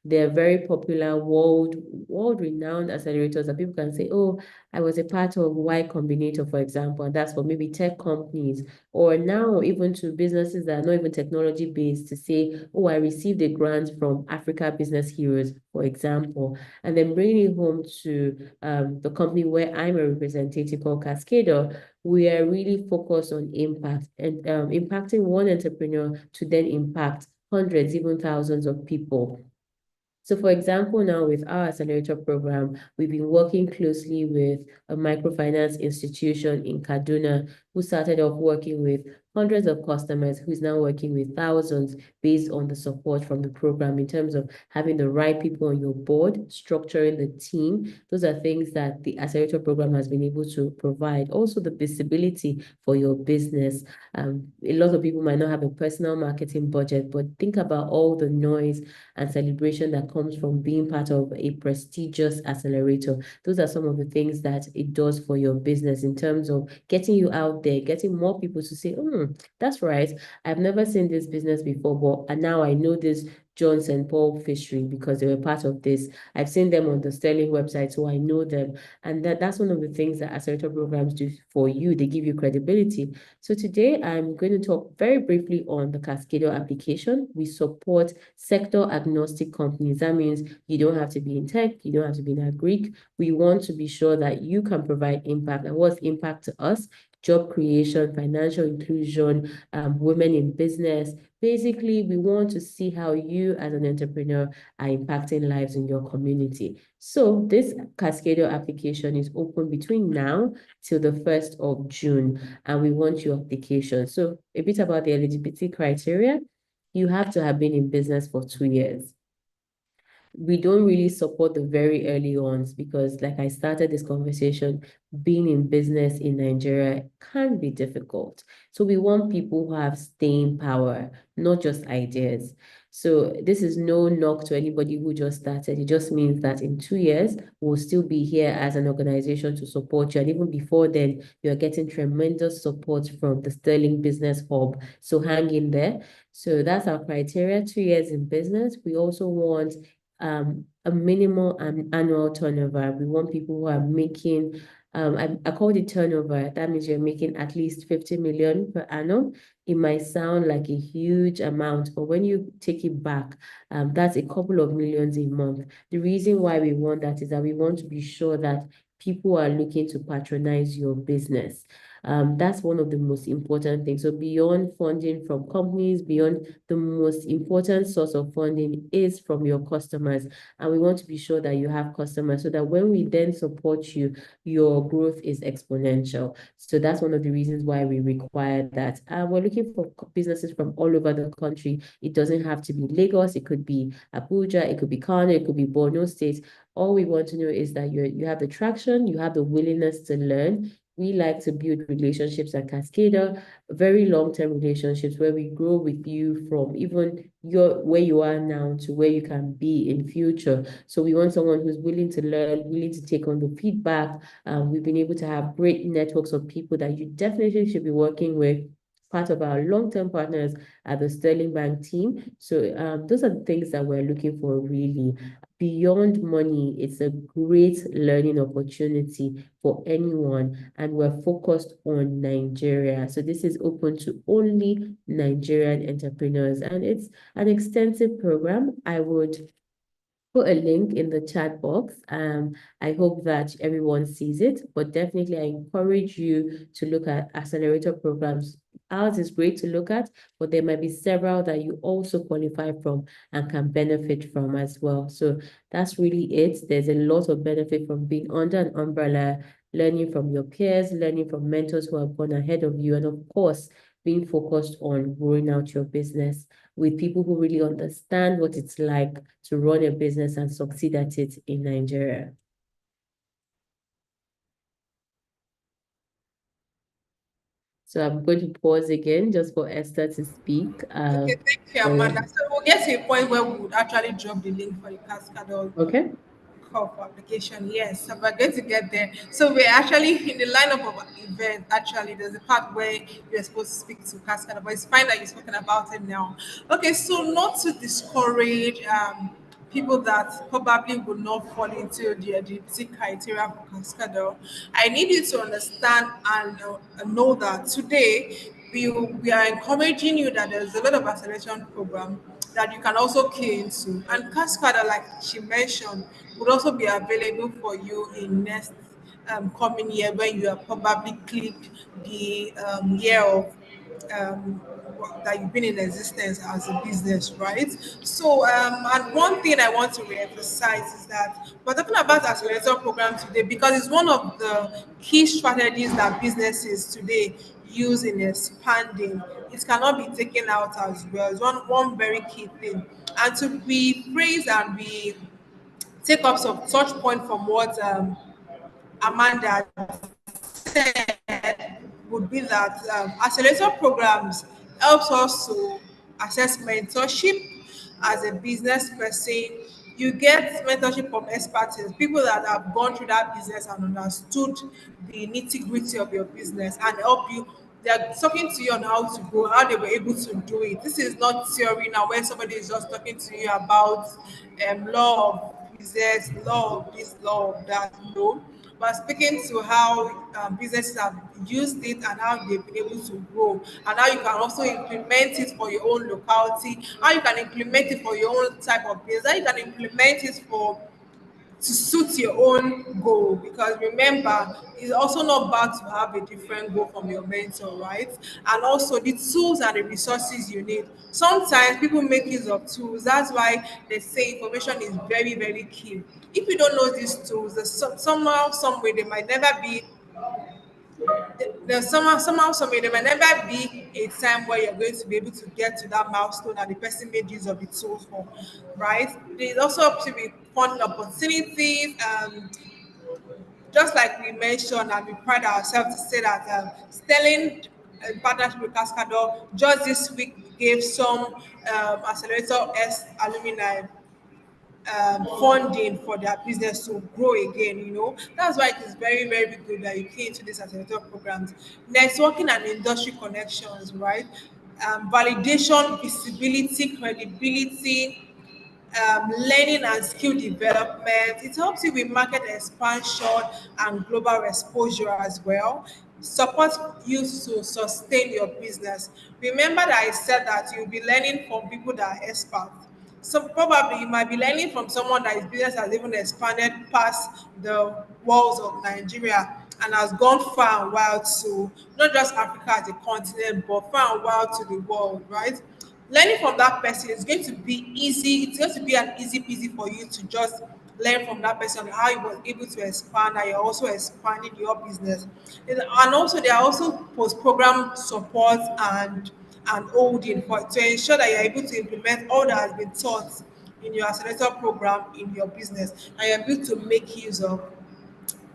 They're very popular, world-renowned accelerators that people can say, oh, I was a part of Y Combinator, for example, and that's for maybe tech companies, or now even to businesses that are not even technology-based to say, oh, I received a grant from Africa Business Heroes, for example, and then bringing it home to the company where I'm a representative called Cascador. We are really focused on impact and impacting one entrepreneur to then impact hundreds, even thousands of people. So for example, now with our accelerator program, we've been working closely with a microfinance institution in Kaduna who started off working with hundreds of customers, who's now working with thousands based on the support from the program in terms of having the right people on your board, structuring the team. Those are things that the accelerator program has been able to provide. Also the visibility for your business. A lot of people might not have a personal marketing budget, but think about all the noise and celebration that comes from being part of a prestigious accelerator. Those are some of the things that it does for your business in terms of getting you out there, getting more people to say, that's right, I've never seen this business before, and now I know this John St. Paul Fishery because they were part of this. I've seen them on the Sterling website, so I know them. And that's one of the things that accelerator programs do for you. They give you credibility. So today I'm going to talk very briefly on the Cascador application. We support sector agnostic companies. That means you don't have to be in tech, you don't have to be in agri. We want to be sure that you can provide impact. And what's impact to us? Job creation, financial inclusion, women in business. Basically, we want to see how you as an entrepreneur are impacting lives in your community. So this Cascador application is open between now till the 1st of June, and we want your application. So a bit about the eligibility criteria. You have to have been in business for 2 years. We don't really support the very early ones because, like I started this conversation, being in business in Nigeria can be difficult. So we want people who have staying power, not just ideas. So this is no knock to anybody who just started. It just means that in 2 years, we'll still be here as an organization to support you. And even before then, you're getting tremendous support from the Sterling Business Hub. So hang in there. So that's our criteria, 2 years in business. We also want a minimal annual turnover. We want people who are making, I call it turnover. That means you're making at least 50 million per annum. It might sound like a huge amount, but when you take it back, that's a couple of millions a month. The reason why we want that is that we want to be sure that people are looking to patronize your business. That's one of the most important things. So beyond funding from companies, beyond the most important source of funding is from your customers. And we want to be sure that you have customers so that when we then support you, your growth is exponential. So that's one of the reasons why we require that. We're looking for businesses from all over the country. It doesn't have to be Lagos. It could be Abuja. It could be Kano. It could be Borno State. All we want to know is that you have the traction, you have the willingness to learn. We like to build relationships at Cascada, very long-term relationships where we grow with you from even where you are now to where you can be in future. So we want someone who's willing to learn, willing to take on the feedback. We've been able to have great networks of people that you definitely should be working with, part of our long-term partners at the Sterling Bank team. So those are the things that we're looking for really. Beyond money, it's a great learning opportunity for anyone, and we're focused on Nigeria. So this is open to only Nigerian entrepreneurs, and it's an extensive program. I would put a link in the chat box. I hope that everyone sees it, but definitely I encourage you to look at accelerator programs. Ours is great to look at, but there might be several that you also qualify from and can benefit from as well. So that's really it. There's a lot of benefit from being under an umbrella, learning from your peers, learning from mentors who have gone ahead of you, and of course, being focused on growing out your business with people who really understand what it's like to run a business and succeed at it in Nigeria. So I'm going to pause again just for Esther to speak. Okay, thank you, Amanda. So we'll get to a point where we would actually drop the link for the Cascador Okay. call for application. Yes, so we're going to get there. So we're actually in the lineup of event. Actually, there's a part where you're supposed to speak to Cascada, but it's fine that you're speaking about it now. Okay, so not to discourage people that probably would not fall into the eligibility criteria for Cascada, I need you to understand and know that today we are encouraging you that there's a lot of acceleration program that you can also key into. And Cascada, like she mentioned, would also be available for you in next coming year when you are probably clicked the year of um, that you've been in existence as a business, right? So, and one thing I want to re-emphasize is that we're talking about accelerator program today because it's one of the key strategies that businesses today use in expanding. It cannot be taken out as well. It's one very key thing. And to rephrase and be take up some touch point from what Amanda said would be that accelerator programs helps us to assess mentorship as a business person. You get mentorship from experts, people that have gone through that business and understood the nitty gritty of your business and help you. They're talking to you on how to grow, how they were able to do it. This is not theory now where somebody is just talking to you about law of business, law of this, law of that. No, but speaking to how businesses have used it and how they've been able to grow, and how you can also implement it for your own locality, how you can implement it for your own type of business, how you can implement it for to suit your own goal. Because remember, it's also not bad to have a different goal from your mentor, right? And also the tools and the resources you need. Sometimes people make use of tools. That's why they say information is very, very key. If you don't know these tools, somehow, some way, they might never be there's somehow, some way, there might never be a time where you're going to be able to get to that milestone that the person made use of the tools for, right? There's also to be funding opportunities. Just like we mentioned, and we pride ourselves to say that Sterling in partnership with Cascador just this week gave some Accelerator S alumni funding for their business to grow again. That's why it is very, very good that you came to these accelerator programs. Networking and industry connections, right? Validation, visibility, credibility, learning and skill development. It helps you with market expansion and global exposure as well. Support you to sustain your business. Remember that I said that you'll be learning from people that are experts. So probably you might be learning from someone that his business has even expanded past the walls of Nigeria and has gone far and wide to not just Africa as a continent, but far and wide to the world, right? Learning from that person is going to be easy. It's going to be an easy peasy for you to just learn from that person how you was able to expand and you're also expanding your business. And also there are also post-program support and holding for to ensure that you're able to implement all that has been taught in your accelerator program in your business and you're able to make use of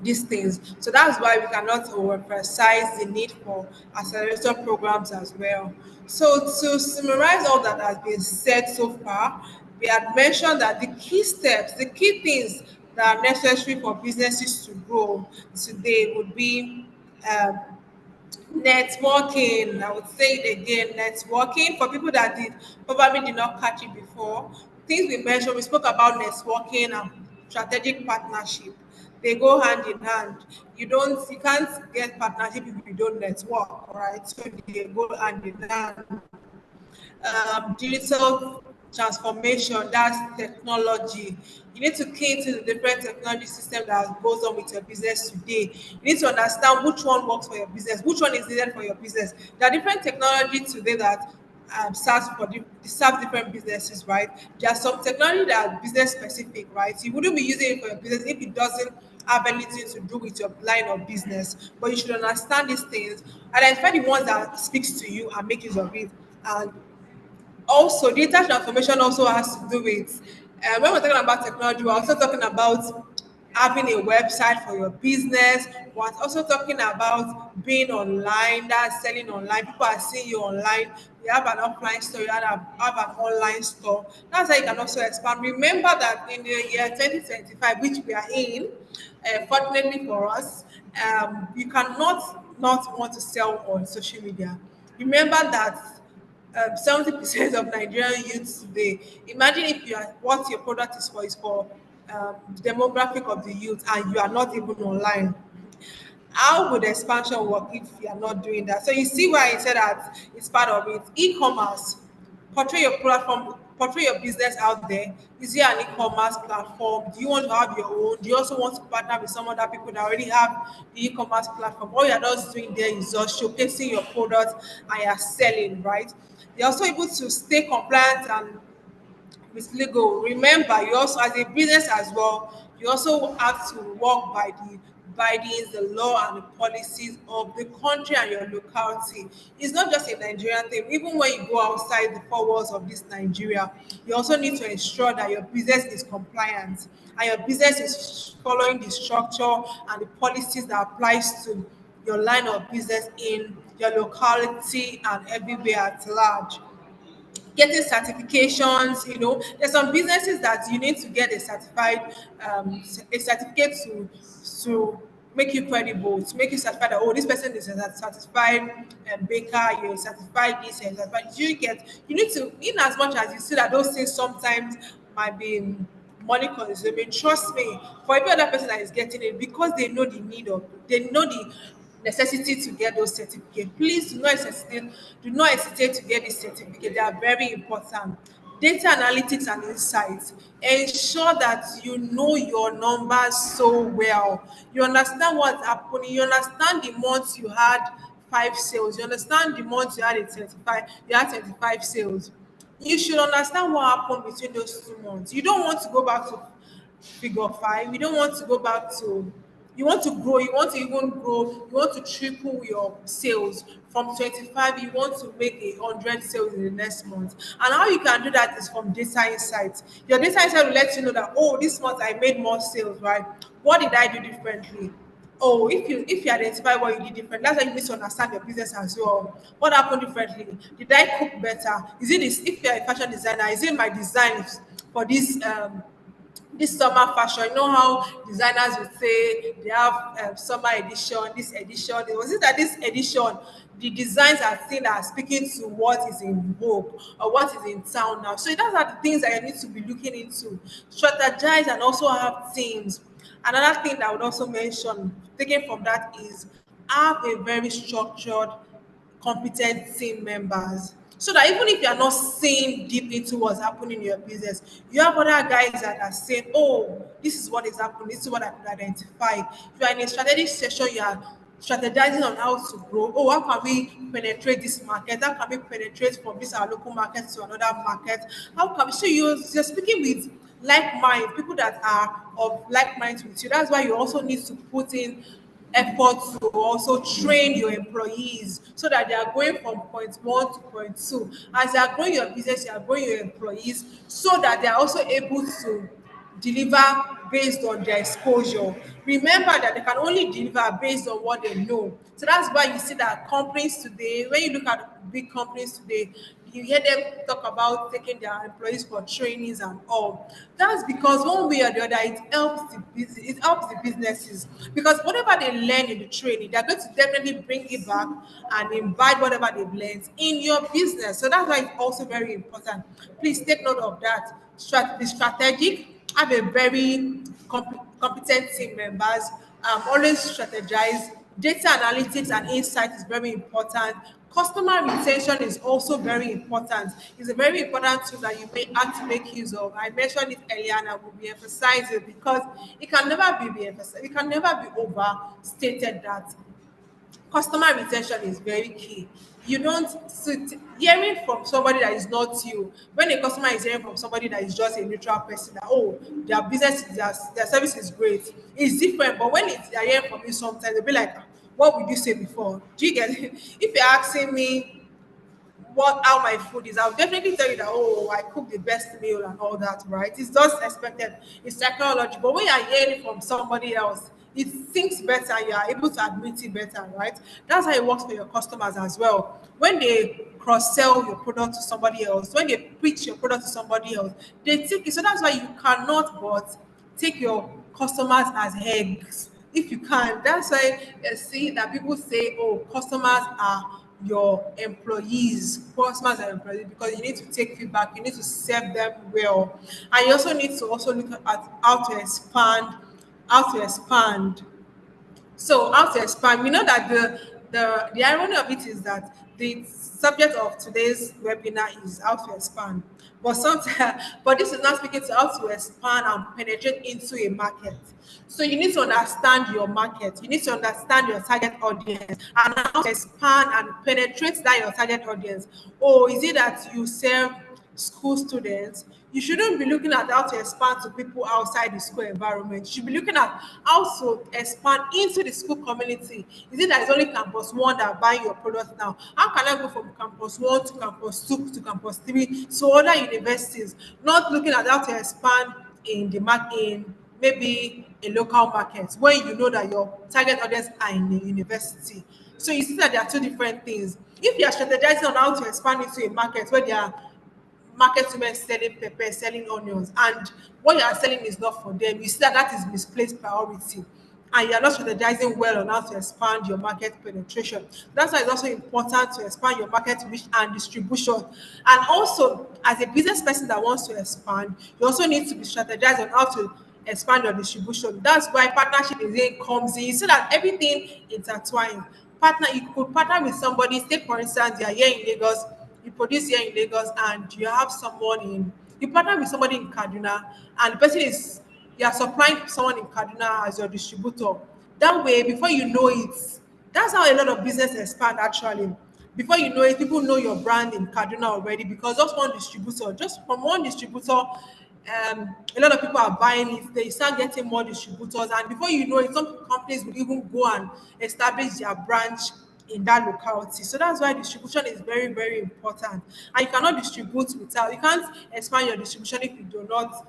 these things. So that's why we cannot overemphasize the need for accelerator programs as well. So to summarize all that has been said so far, we had mentioned that the key steps, the key things that are necessary for businesses to grow today would be um, networking. I would say it again, networking for people that did probably did not catch it before. Things we mentioned, we spoke about networking and strategic partnership. They go hand in hand. You can't get partnership if you don't network, right? So they go hand in hand. Digital transformation, that's technology. You need to key into the different technology system that goes on with your business today. You need to understand which one works for your business, which one is needed for your business. There are different technology today that serve different businesses, right? There are some technology that are business specific, right? You wouldn't be using it for your business if it doesn't have anything to do with your line of business. But you should understand these things, identify the ones that speaks to you and make use of it. And also data transformation also has to do with when we're talking about technology, we're also talking about having a website for your business. We're also talking about being online, that's selling online. People are seeing you online. You have an offline store, have an online store. That's how you can also expand. Remember that in the year 2025, which we are in, fortunately for us, you cannot not want to sell on social media. Remember that 70% of Nigerian youths today. Imagine if you are what your product is for the demographic of the youth, and you are not even online. How would expansion work if you are not doing that? So you see why I said that it's part of it. E-commerce, portray your platform, portray your business out there. Is there an e-commerce platform? Do you want to have your own? Do you also want to partner with some other people that already have the e-commerce platform? All you're just doing there is just showcasing your product and you're selling, right? You're also able to stay compliant and with legal. Remember, you also, as a business as well, you also have to work by the guidance, the law, and the policies of the country and your locality. It's not just a Nigerian thing. Even when you go outside the four walls of this Nigeria, you also need to ensure that your business is compliant and your business is following the structure and the policies that applies to your line of business in your locality and everywhere at large. Getting certifications, there's some businesses that you need to get a certificate to make you credible, to make you certified that, oh, this person is a certified baker, you're certified this, you're certified. You need to, in as much as you see that those things sometimes might be money consuming, trust me, for every other person that is getting it, because they know the necessity to get those certificates. Please do not hesitate to get this certificate. They are very important. Data analytics and insights. Ensure that you know your numbers so well. You understand what's happening. You understand the months you had 5 sales. You understand the months you had 35 sales. You should understand what happened between those 2 months. You don't want to go back to figure five. You don't want to go back to, you want to grow, you want to even grow, you want to triple your sales from 25, you want to make 100 sales in the next month. And how you can do that is from data insights. Your data insight will let you know that, oh, this month I made more sales, right? What did I do differently? Oh, if you identify what you did different, that's why you need to understand your business as well. What happened differently? Did I cook better? Is it this? If you're a fashion designer, is it my designs for this summer fashion? You know how designers would say they have summer edition, this edition. Was it that this edition, the designs are seen as speaking to what is in vogue or what is in town now? So those are the things that you need to be looking into. Strategize and also have teams. Another thing that I would also mention, taken from that, is have a very structured competent team members. So that even if you are not seeing deep into what's happening in your business, you have other guys that are saying, oh, this is what is happening, this is what I could identify. If you are in a strategic session, you are strategizing on how to grow. Oh, how can we penetrate this market? How can we penetrate from this our local market to another market? How can we? So you're speaking with like mind people that are of like minds with you. That's why you also need to put in effort to also train your employees so that they are going from point one to point two. As you are growing your business, you are growing your employees so that they are also able to deliver based on their exposure. Remember that they can only deliver based on what they know. So that's why you see that companies today, when you look at big companies today, you hear them talk about taking their employees for trainings and all. That's because one way or the other, it helps the businesses because whatever they learn in the training, they're going to definitely bring it back and invite whatever they've learned in your business. So that's why it's also very important. Please take note of that. Be strategic, have a very competent team members, always strategize. Data analytics and insight is very important. Customer retention is also very important. It's a very important tool that you may have to make use of. I mentioned it earlier and I will be emphasizing it because it can never be emphasized. It can never be overstated that customer retention is very key. You don't sit hearing from somebody that is not you. When a customer is hearing from somebody that is just a neutral person, that oh, their business, their service is great, it's different. But when they're hearing from you, sometimes they'll be like, "What would you say before?" Do you get it? If you're asking me how my food is, I'll definitely tell you that, oh, I cook the best meal and all that, right? It's just expected. It's psychology. But when you're hearing from somebody else, it thinks better, you are able to admit it better, right? That's how it works for your customers as well. When they cross-sell your product to somebody else, when they pitch your product to somebody else, they take it. So that's why you cannot but take your customers as eggs if you can. That's why you see that people say, oh, customers are your employees, customers and employees, because you need to take feedback, you need to serve them well, and you also need to also look at how to expand. So how to expand? We know that the irony of it is that the subject of today's webinar is how to expand. But sometimes, but this is not speaking to how to expand and penetrate into a market. So you need to understand your market. You need to understand your target audience and how to expand and penetrate that your target audience. Oh, is it that you serve school students? You shouldn't be looking at how to expand to people outside the school environment. You should be looking at how to expand into the school community. Is it that it's only campus one that buy your product now? How can I go from campus one to campus two to campus three to other universities? Not looking at how to expand in the market in maybe a local market where you know that your target audience are in the university. So you see that there are two different things. If you are strategizing on how to expand into a market where there are market women selling pepper, selling onions, and what you are selling is not for them, you see that that is misplaced priority. And you are not strategizing well on how to expand your market penetration. That's why it's also important to expand your market reach and distribution. And also, as a business person that wants to expand, you also need to be strategized on how to expand your distribution. That's why partnership is in comes in, so that everything intertwines. Partner, you could partner with somebody. Take for instance, you are here in Lagos, you produce here in Lagos, and you have someone in you partner with somebody in Kaduna, and the person is you are supplying someone in Kaduna as your distributor. That way, before you know it, that's how a lot of business expand actually. Before you know it, people know your brand in Kaduna already because just from one distributor, a lot of people are buying it. They start getting more distributors, and before you know it, some companies will even go and establish their branch in that locality. So that's why distribution is very, very important. And you cannot distribute without, you can't expand your distribution if you do not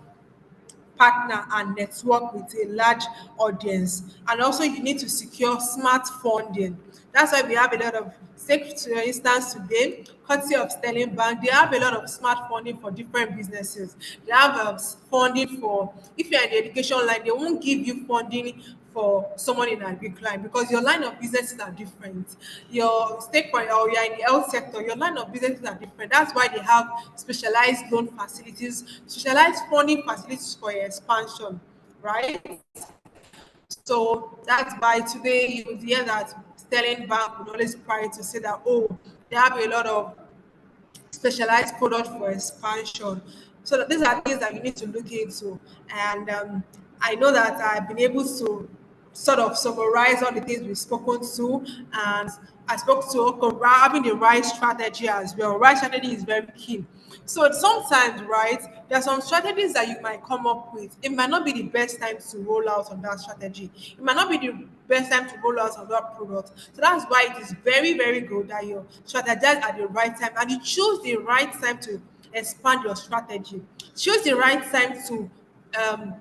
partner and network with a large audience. And also, you need to secure smart funding. That's why we have a lot of, take for instance, today, courtesy of Sterling Bank, they have a lot of smart funding for different businesses. They have funding for, if you're in the education line, they won't give you funding for someone in a big line because your line of businesses are different. Your stake or you're in the health sector, your line of businesses are different. That's why they have specialized loan facilities, specialized funding facilities for your expansion, right? So that's why today you would hear that Sterling Bank would always try to say that, oh, they have a lot of specialized product for expansion. So these are things that you need to look into. And I know that I've been able to sort of summarize all the things we've spoken to, and I spoke to okay, having the right strategy as well. Right strategy is very key. So sometimes, right, there are some strategies that you might come up with. It might not be the best time to roll out on that strategy. It might not be the best time to roll out on that product. So that's why it is very, very good that you strategize at the right time and you choose the right time to expand your strategy. Choose the right time to um,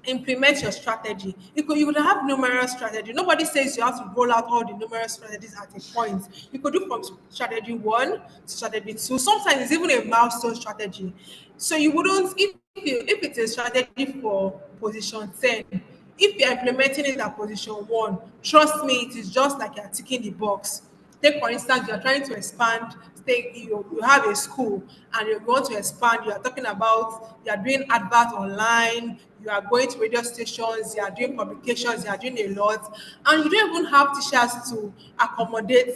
implement your strategy. You could have numerous strategies. Nobody says you have to roll out all the numerous strategies at a point. You could do from strategy one to strategy two. Sometimes it's even a milestone strategy. So you wouldn't if it's a strategy for position 10, if you're implementing it at position one, trust me, it is just like you're ticking the box. Take for instance, you're trying to expand, you have a school and you want to expand, you are talking about you are doing advert online, you are going to radio stations, you are doing publications, you are doing a lot, and you don't even have teachers to accommodate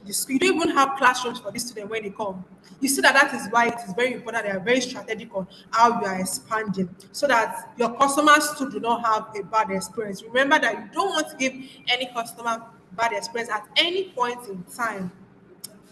the school. You don't even have classrooms for these students when they come. You see that that is why it is very important. They are very strategic on how you are expanding so that your customers too do not have a bad experience. Remember that you don't want to give any customer bad experience at any point in time.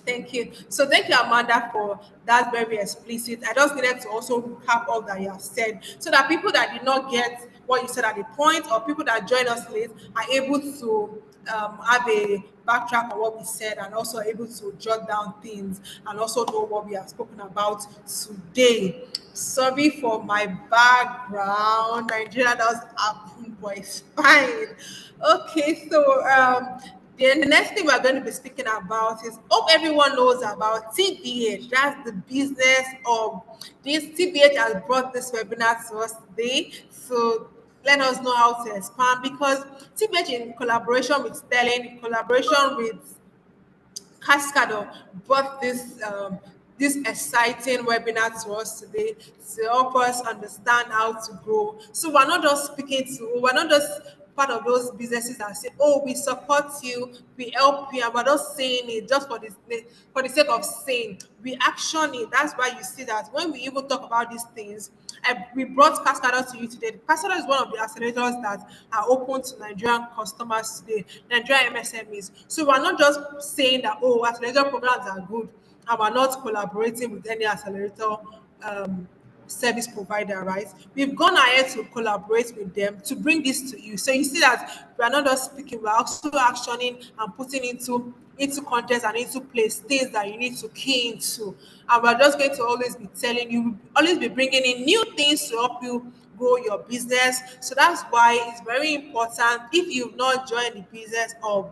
Thank you. So thank you, Amanda, for that very explicit. I just needed to also recap all that you have said so that people that did not get what you said at the point or people that join us late are able to have a backtrack on what we said and also able to jot down things and also know what we have spoken about today. Sorry for my background. Nigeria does happen, but it's fine. Okay, so then the next thing we're going to be speaking about is hope everyone knows about TBH. That's the business of this. TBH has brought this webinar to us today. So let us know how to expand because TBH in collaboration with Sterling, in collaboration with Cascador brought this exciting webinar to us today to help us understand how to grow. So we're not just part of those businesses that say, "Oh, we support you, we help you," and we're just saying it just for the sake of saying. We action it. That's why you see that when we even talk about these things, we brought Cascador to you today. Cascador is one of the accelerators that are open to Nigerian customers today, Nigerian MSMEs. So we're not just saying that, oh, accelerator programs are good, and we're not collaborating with any accelerator service provider, right? We've gone ahead to collaborate with them to bring this to you. So you see that we are not just speaking, we're also actioning and putting into context and into place things that you need to key into. And we're just going to always be telling you, always be bringing in new things to help you grow your business. So that's why it's very important if you've not joined the business of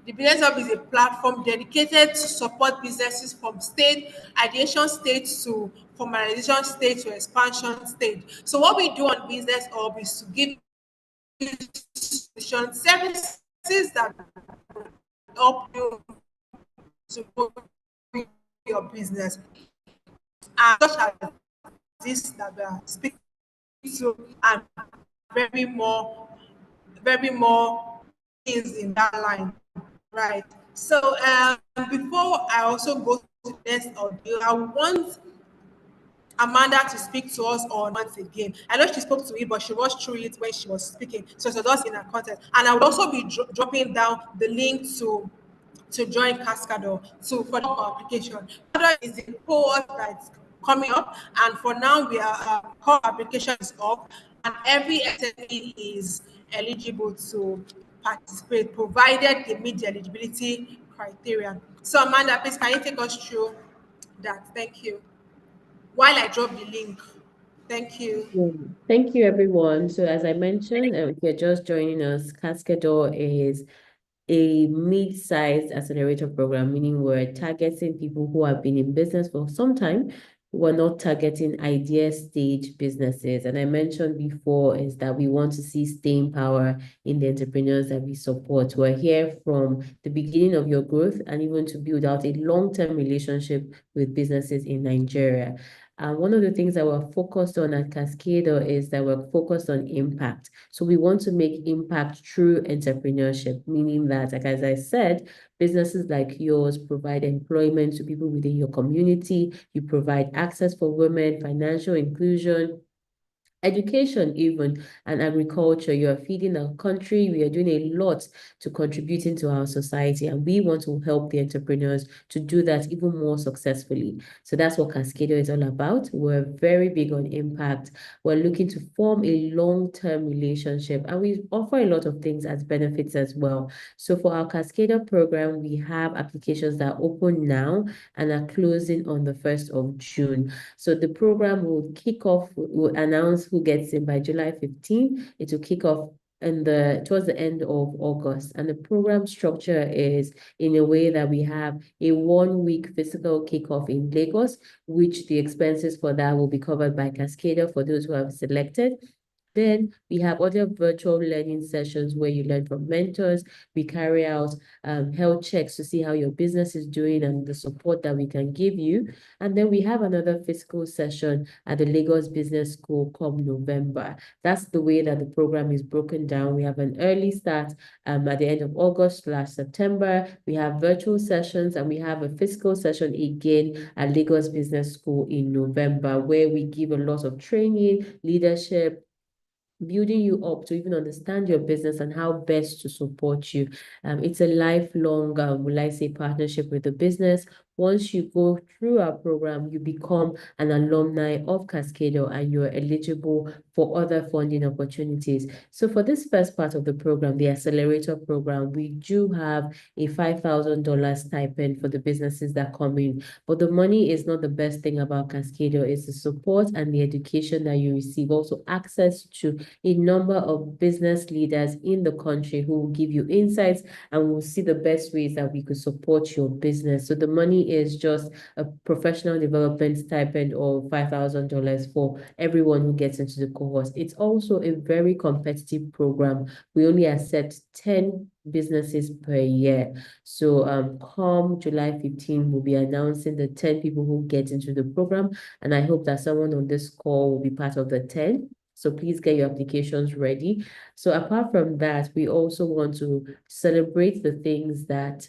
the Business Hub is a platform dedicated to support businesses from ideation stage to formalization stage to expansion stage. So what we do on Business Hub is to give you solution services that help you to grow your business. And such as this that we are speaking to and very more, very more things in that line. Right. So before I also go to the next audio, I want Amanda to speak to us on once again. I know she spoke to it, but she rushed through it when she was speaking. So it's just in her content. And I will also be dropping down the link to join Cascador to for the application. Cascador is a cohort that's coming up, and for now we are core application is up, and every SME is eligible to participate, provided they meet the eligibility criteria. So Amanda, please can you take us through that? Thank you. While I drop the link, thank you. Thank you, everyone. So as I mentioned, if you're just joining us, Cascador is a mid-sized accelerator program, meaning we're targeting people who have been in business for some time. We're not targeting idea stage businesses. And I mentioned before is that we want to see staying power in the entrepreneurs that we support. We're here from the beginning of your growth and even to build out a long-term relationship with businesses in Nigeria. And one of the things that we're focused on at Cascada is that we're focused on impact. So we want to make impact through entrepreneurship, meaning that, like as I said, businesses like yours provide employment to people within your community. You provide access for women, financial inclusion, education even, and agriculture. You are feeding our country. We are doing a lot to contributing to our society, and we want to help the entrepreneurs to do that even more successfully. So that's what Cascada is all about. We're very big on impact. We're looking to form a long-term relationship, and we offer a lot of things as benefits as well. So for our Cascada program, we have applications that are open now and are closing on the 1st of June. So the program will kick off, will announce who gets in by July 15. It will kick off towards the end of August. And the program structure is in a way that we have a 1-week physical kickoff in Lagos, which the expenses for that will be covered by Cascada for those who have selected. Then we have other virtual learning sessions where you learn from mentors. We carry out health checks to see how your business is doing and the support that we can give you. And then we have another physical session at the Lagos Business School come November. That's the way that the program is broken down. We have an early start at the end of August/September. We have virtual sessions, and we have a physical session again at Lagos Business School in November, where we give a lot of training, leadership, building you up to even understand your business and how best to support you. It's a lifelong, will I say, partnership with the business. Once you go through our program, you become an alumni of Cascada and you're eligible for other funding opportunities. So for this first part of the program, the accelerator program, we do have a $5,000 stipend for the businesses that come in. But the money is not the best thing about Cascada. It's the support and the education that you receive. Also access to a number of business leaders in the country who will give you insights and will see the best ways that we could support your business. So the money is just a professional development stipend of $5,000 for everyone who gets into the cohort. It's also a very competitive program. We only accept 10 businesses per year. So come July 15, we'll be announcing the 10 people who get into the program. And I hope that someone on this call will be part of the 10. So please get your applications ready. So apart from that, we also want to celebrate the things that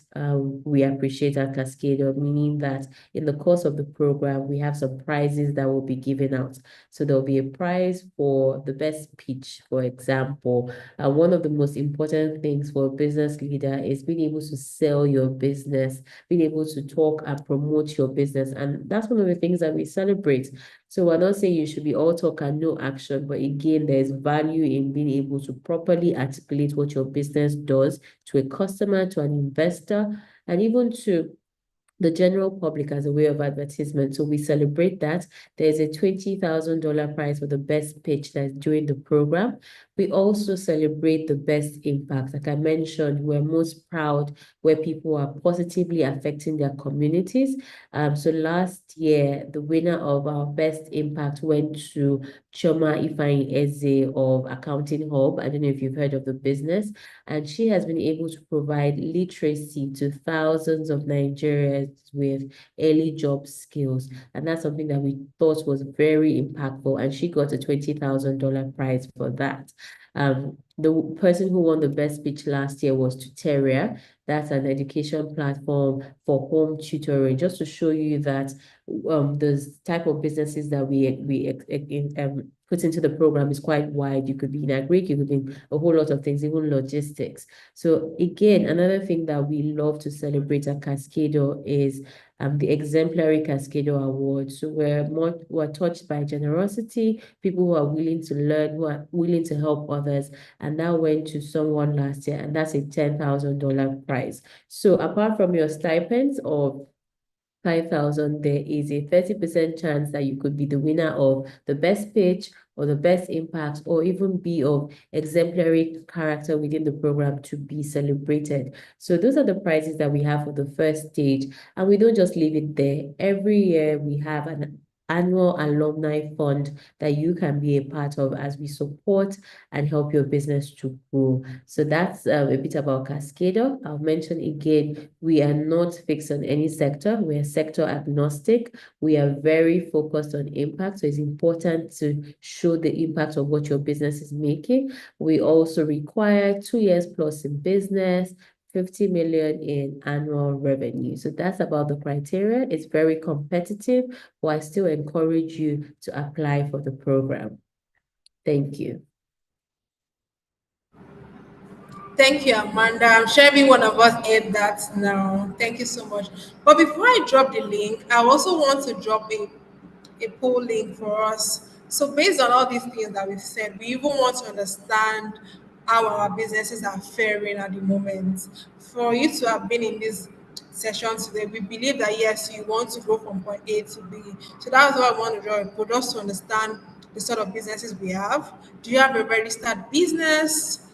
we appreciate at Cascada, meaning that in the course of the program, we have some prizes that will be given out. So there'll be a prize for the best pitch, for example. One of the most important things for a business leader is being able to sell your business, being able to talk and promote your business. And that's one of the things that we celebrate. So we're not saying you should be all talk and no action, but again, there's value in being able to properly articulate what your business does to a customer, to an investor, and even to the general public as a way of advertisement. So we celebrate that. There's a $20,000 prize for the best pitch that's during the program. We also celebrate the best impact. Like I mentioned, we're most proud where people are positively affecting their communities. So last year, the winner of our best impact went to Chioma Ifeanyi Eze of Accounting Hub. I don't know if you've heard of the business. And she has been able to provide literacy to thousands of Nigerians with early job skills. And that's something that we thought was very impactful. And she got a $20,000 prize for that. The person who won the best speech last year was Tuteria. That's an education platform for home tutoring, just to show you that the type of businesses that we put into the program is quite wide. You could be in agric, you could be in a whole lot of things, even logistics. So again, another thing that we love to celebrate at Cascada is the Exemplary Cascada Award. So we're touched by generosity, people who are willing to learn, who are willing to help others. And that went to someone last year, and that's a $10,000 prize. So apart from your stipends of 5,000, there is a 30% chance that you could be the winner of the best pitch or the best impact, or even be of exemplary character within the program to be celebrated. So those are the prizes that we have for the first stage. And we don't just leave it there. Every year we have annual alumni fund that you can be a part of as we support and help your business to grow. So that's a bit about Cascada. I'll mention again, we are not fixed on any sector. We are sector agnostic. We are very focused on impact. So it's important to show the impact of what your business is making. We also require 2 years plus in business, 50 million in annual revenue. So that's about the criteria. It's very competitive, but I still encourage you to apply for the program. Thank you. Thank you, Amanda. I'm sure every one of us ate that now. Thank you so much. But before I drop the link, I also want to drop a poll link for us. So based on all these things that we've said, we even want to understand how our businesses are faring at the moment. For you to have been in this session today, we believe that yes, you want to go from point A to B. So that's why I want to draw a poll just to understand the sort of businesses we have. Do you have a registered business?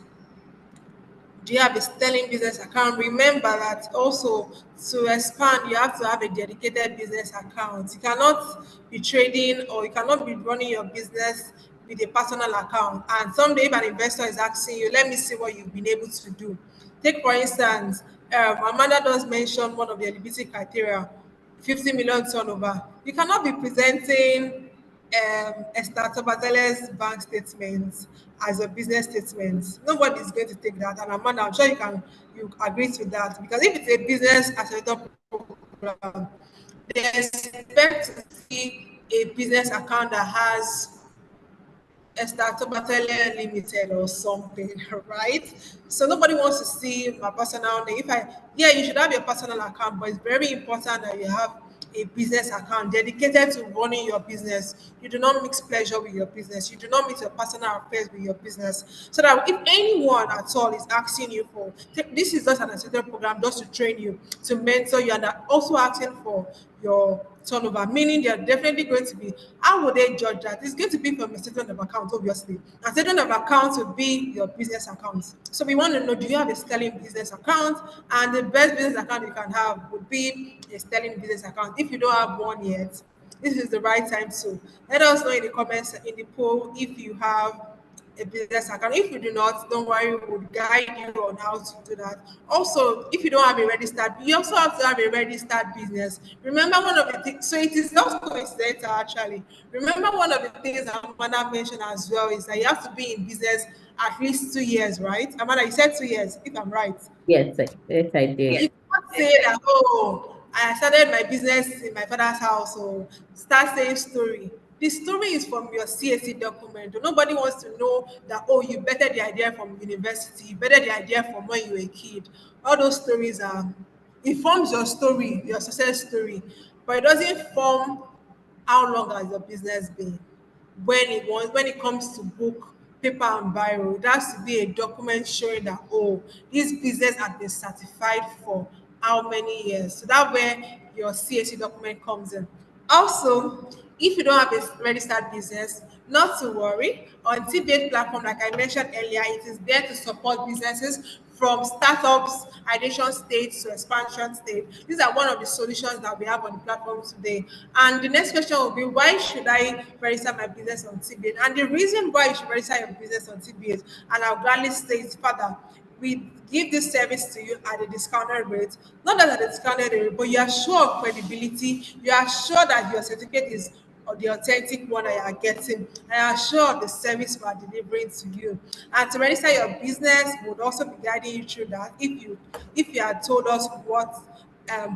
Do you have a sterling business account? Remember that also to expand, you have to have a dedicated business account. You cannot be trading or you cannot be running your business with a personal account. And someday, if an investor is asking you, let me see what you've been able to do. Take, for instance, Amanda does mention one of the eligibility criteria, 50 million turnover. You cannot be presenting Esther Tobatele's bank statement as a business statement. Nobody is going to take that. And Amanda, I'm sure you agree with that. Because if it's a business accelerator program, they expect to see a business account that has Esther Tobatele Limited or something, right? So nobody wants to see my personal name. Yeah, you should have your personal account, but it's very important that you have a business account dedicated to running your business. You do not mix pleasure with your business. You do not mix your personal affairs with your business. So that if anyone at all is asking you for, this is just an accelerator program just to train you, to mentor you, and they're also asking for your turnover, meaning they're definitely going to be, how would they judge that? It's going to be from a statement of account, obviously. A statement of account will be your business account. So we want to know, do you have a sterling business account? And the best business account you can have would be a sterling business account. If you don't have one yet, this is the right time to let us know in the comments, in the poll, if you have a business account. If you do not, don't worry, we'll guide you on how to do that. Also, if you don't have a registered, you also have to have a registered business. Remember one of the things, so it is not coincidental actually. Remember one of the things Amanda mentioned as well is that you have to be in business at least 2 years, right? Amanda, you said 2 years, if I'm right. Yes, yes, I did. You can't say that, oh, I started my business in my father's house, or start saying story. The story is from your CSC document. Nobody wants to know that, oh, you bettered the idea from university, you bettered the idea from when you were a kid. All those stories are, it forms your story, your success story, but it doesn't form how long has your business been. When it comes to book, paper and biro, it has to be a document showing that, oh, this business has been certified for how many years. So that where your CAC document comes in. Also, if you don't have a registered business, not to worry. On TBH platform, like I mentioned earlier, it is there to support businesses from startups, ideation stage to expansion stage. These are one of the solutions that we have on the platform today. And the next question will be, why should I register my business on TBH? And the reason why you should register your business on TBH, and I'll gladly say it further, we give this service to you at a discounted rate, not at a discounted rate, but you are sure of credibility, you are sure that your certificate is the authentic one that you are getting, and you are sure of the service we are delivering to you. And to register your business, we would also be guiding you through that. If you had told us what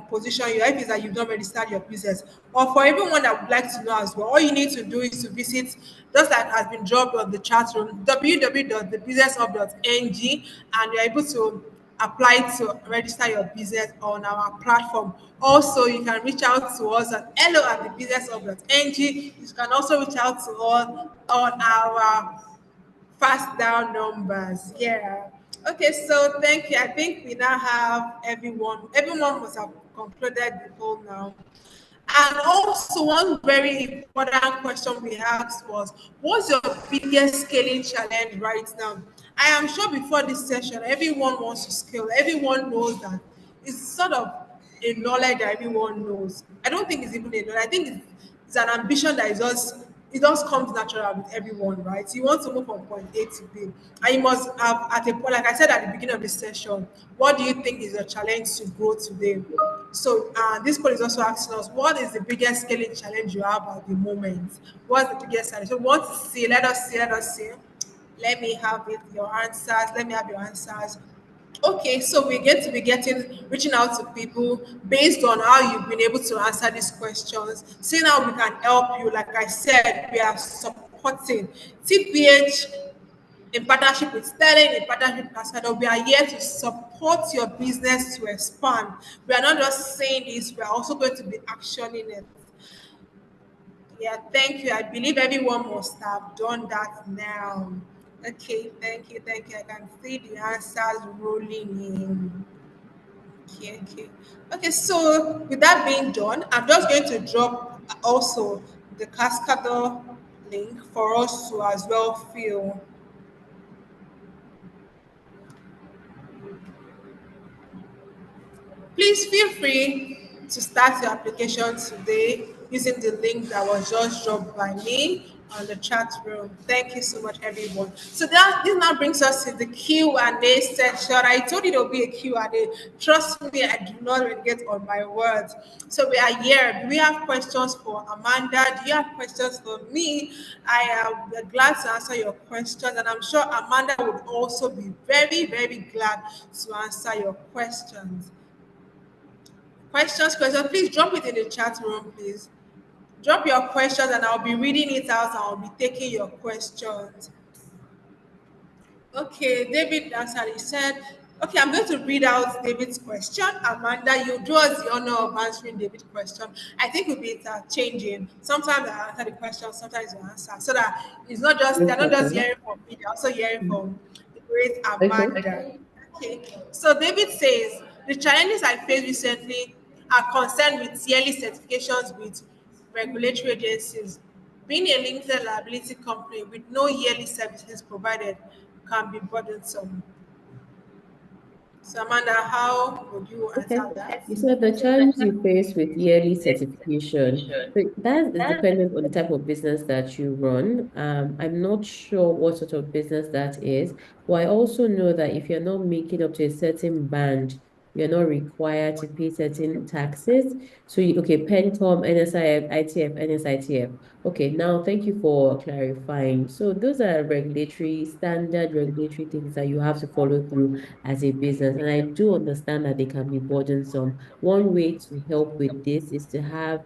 position you are, if it's that you've not registered your business, or for everyone that would like to know as well, all you need to do is to visit, just like has been dropped on the chat room, www.thebusinesshub.ng, and you're able to apply to register your business on our platform. Also, you can reach out to us at hello@thebusinesshub.ng. You can also reach out to us on our fast down numbers. Yeah. Okay, so thank you. I think we now have everyone. Everyone must have concluded the poll now. And also, one very important question we asked was, what's your biggest scaling challenge right now? I am sure before this session, everyone wants to scale. Everyone knows that. It's sort of a knowledge that everyone knows. I don't think it's even a knowledge. I think It's an ambition that is just it just comes natural with everyone, right? You want to move from point A to B, and you must have at a point, like I said at the beginning of this session, what do you think is your challenge to grow today? So this poll is also asking us, what is the biggest scaling challenge you have at the moment? What's the biggest challenge? So we want to see, let us see, let us see. Let me have it, your answers. Let me have your answers. Okay, so we get to be reaching out to people based on how you've been able to answer these questions. Seeing how we can help you. Like I said, we are supporting TPH in partnership with Sterling, in partnership with Cascado. We are here to support your business to expand. We are not just saying this, we are also going to be actioning it. Yeah, thank you. I believe everyone must have done that now. Okay, thank you, thank you. I can see the answers rolling in. Okay, okay. Okay, so with that being done, I'm just going to drop also the Cascador link for us to as well fill. Please feel free to start your application today using the link that was just dropped by me on the chat room. Thank you so much, everyone. So this now brings us to the Q&A section. I told you there will be a Q&A. Trust me, I do not regret on my words. So we are here. Do we have questions for Amanda? Do you have questions for me? I am glad to answer your questions, and I'm sure Amanda would also be very, very glad to answer your questions. Questions, please drop it in the chat room, please. Drop your questions and I'll be reading it out and I'll be taking your questions. Okay, David answered. He said, okay, I'm going to read out David's question. Amanda, you do us the honor of answering David's question. I think we'll be changing. Sometimes I answer the question, sometimes you answer. So that it's not just, No they're not just problem. hearing from me, they're also hearing from the great Okay. Amanda. Okay, so David says, the challenges I faced recently are concerned with yearly certifications with regulatory agencies. Being a limited liability company with no yearly services provided can be burdensome. So, Amanda, how would you Okay. answer that? You said the challenge you face with yearly certification. So that is dependent on the type of business that you run. I'm not sure what sort of business that is, but I also know that if you're not making up to a certain band, you're not required to pay certain taxes. So, okay, PENCOM, NSIF, ITF, NSITF. Okay, now thank you for clarifying. So those are standard regulatory things that you have to follow through as a business. And I do understand that they can be burdensome. One way to help with this is to have,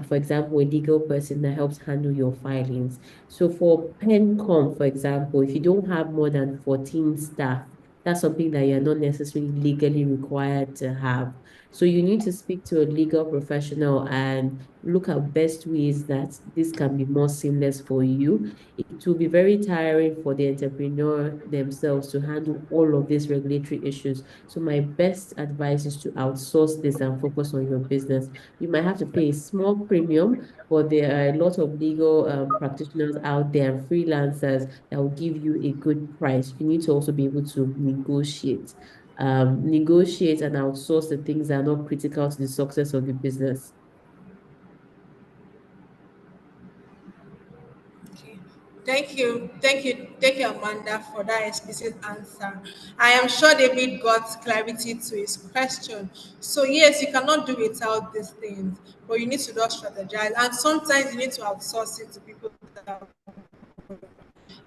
for example, a legal person that helps handle your filings. So for PENCOM, for example, if you don't have more than 14 staff, that's something that you're not necessarily legally required to have. So you need to speak to a legal professional and look at best ways that this can be more seamless for you. It will be very tiring for the entrepreneur themselves to handle all of these regulatory issues. So my best advice is to outsource this and focus on your business. You might have to pay a small premium, but there are a lot of legal practitioners out there and freelancers that will give you a good price. You need to also be able to negotiate and outsource the things that are not critical to the success of the business. Okay. Thank you, Amanda, for that explicit answer. I am sure David got clarity to his question. So yes, you cannot do without these things, but you need to just strategize. And sometimes you need to outsource it to people that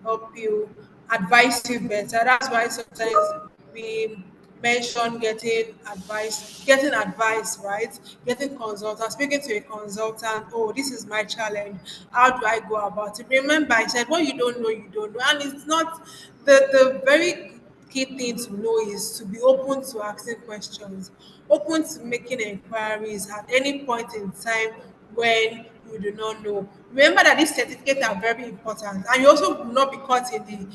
help you, advise you better. That's why sometimes we mention getting advice, right? Getting consultant, speaking to a consultant. Oh, this is my challenge. How do I go about it? Remember, I said, what you don't know, you don't know. And it's not the very key thing to know is to be open to asking questions, open to making inquiries at any point in time when you do not know. Remember that these certificates are very important, and you also will not be caught in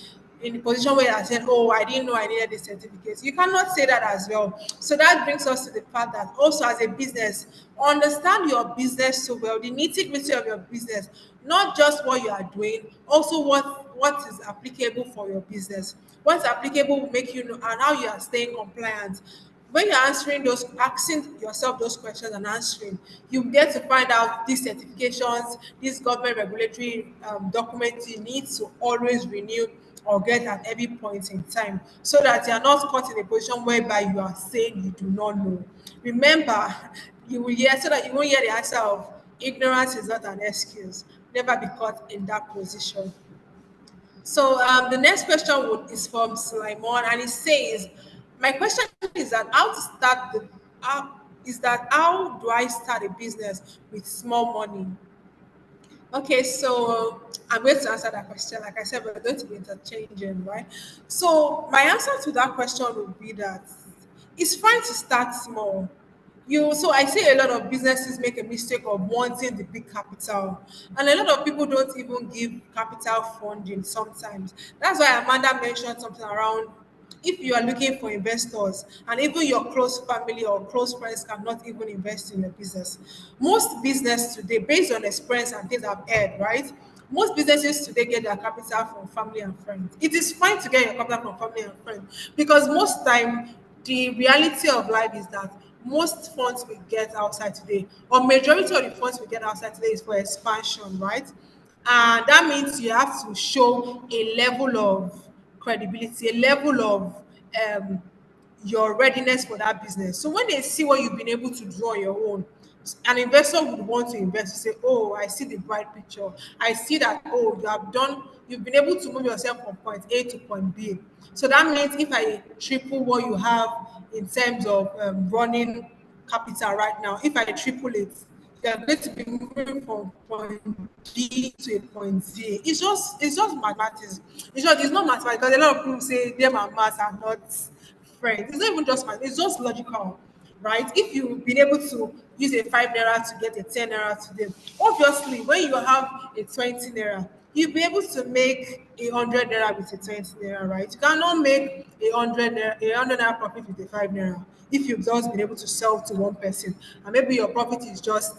the position where I said, "Oh, I didn't know I needed this certificate." You cannot say that as well. So that brings us to the fact that also as a business, understand your business so well, the nitty gritty of your business, not just what you are doing, also what is applicable for your business. What's applicable will make you know and how you are staying compliant. When you're asking yourself those questions and answering, you get to find out these certifications, these government regulatory documents you need to always renew or get at every point in time, so that you are not caught in a position whereby you are saying you do not know. Remember, you will hear so that you won't hear the answer of ignorance is not an excuse. Never be caught in that position. So the next question is from Sulaimon, and it says, "My question is that how do I start a business with small money?" Okay, so I'm going to answer that question. Like I said, we're going to be interchanging, right? So my answer to that question would be that it's fine to start small. So I see a lot of businesses make a mistake of wanting the big capital, and a lot of people don't even give capital funding sometimes. That's why Amanda mentioned something around, if you are looking for investors and even your close family or close friends cannot even invest in your business. Most business today, based on experience and things I've heard, right? Most businesses today get their capital from family and friends. It is fine to get your capital from family and friends, because most time the reality of life is that most funds we get outside today, or majority of the funds we get outside today, is for expansion, right? And that means you have to show a level of credibility, a level of um, your readiness for that business. So when they see what you've been able to do on your own, an investor would want to invest to say, "Oh, I see the bright picture. I see that, oh, you've been able to move yourself from point A to point B." So that means if I triple what you have in terms of running capital right now, if I triple it, you're going to be moving from point B to a point Z. It's just mathematics. It's not mathematics, because a lot of people say them and maths are not friends. It's not even just math, it's just logical, right? If you've been able to use a 5 naira to get a 10 naira today, obviously when you have a 20 naira, you'll be able to make 100 naira with a 20 naira, right? You cannot make 100 naira profit with a 5 naira if you've just been able to sell to one person, and maybe your profit is just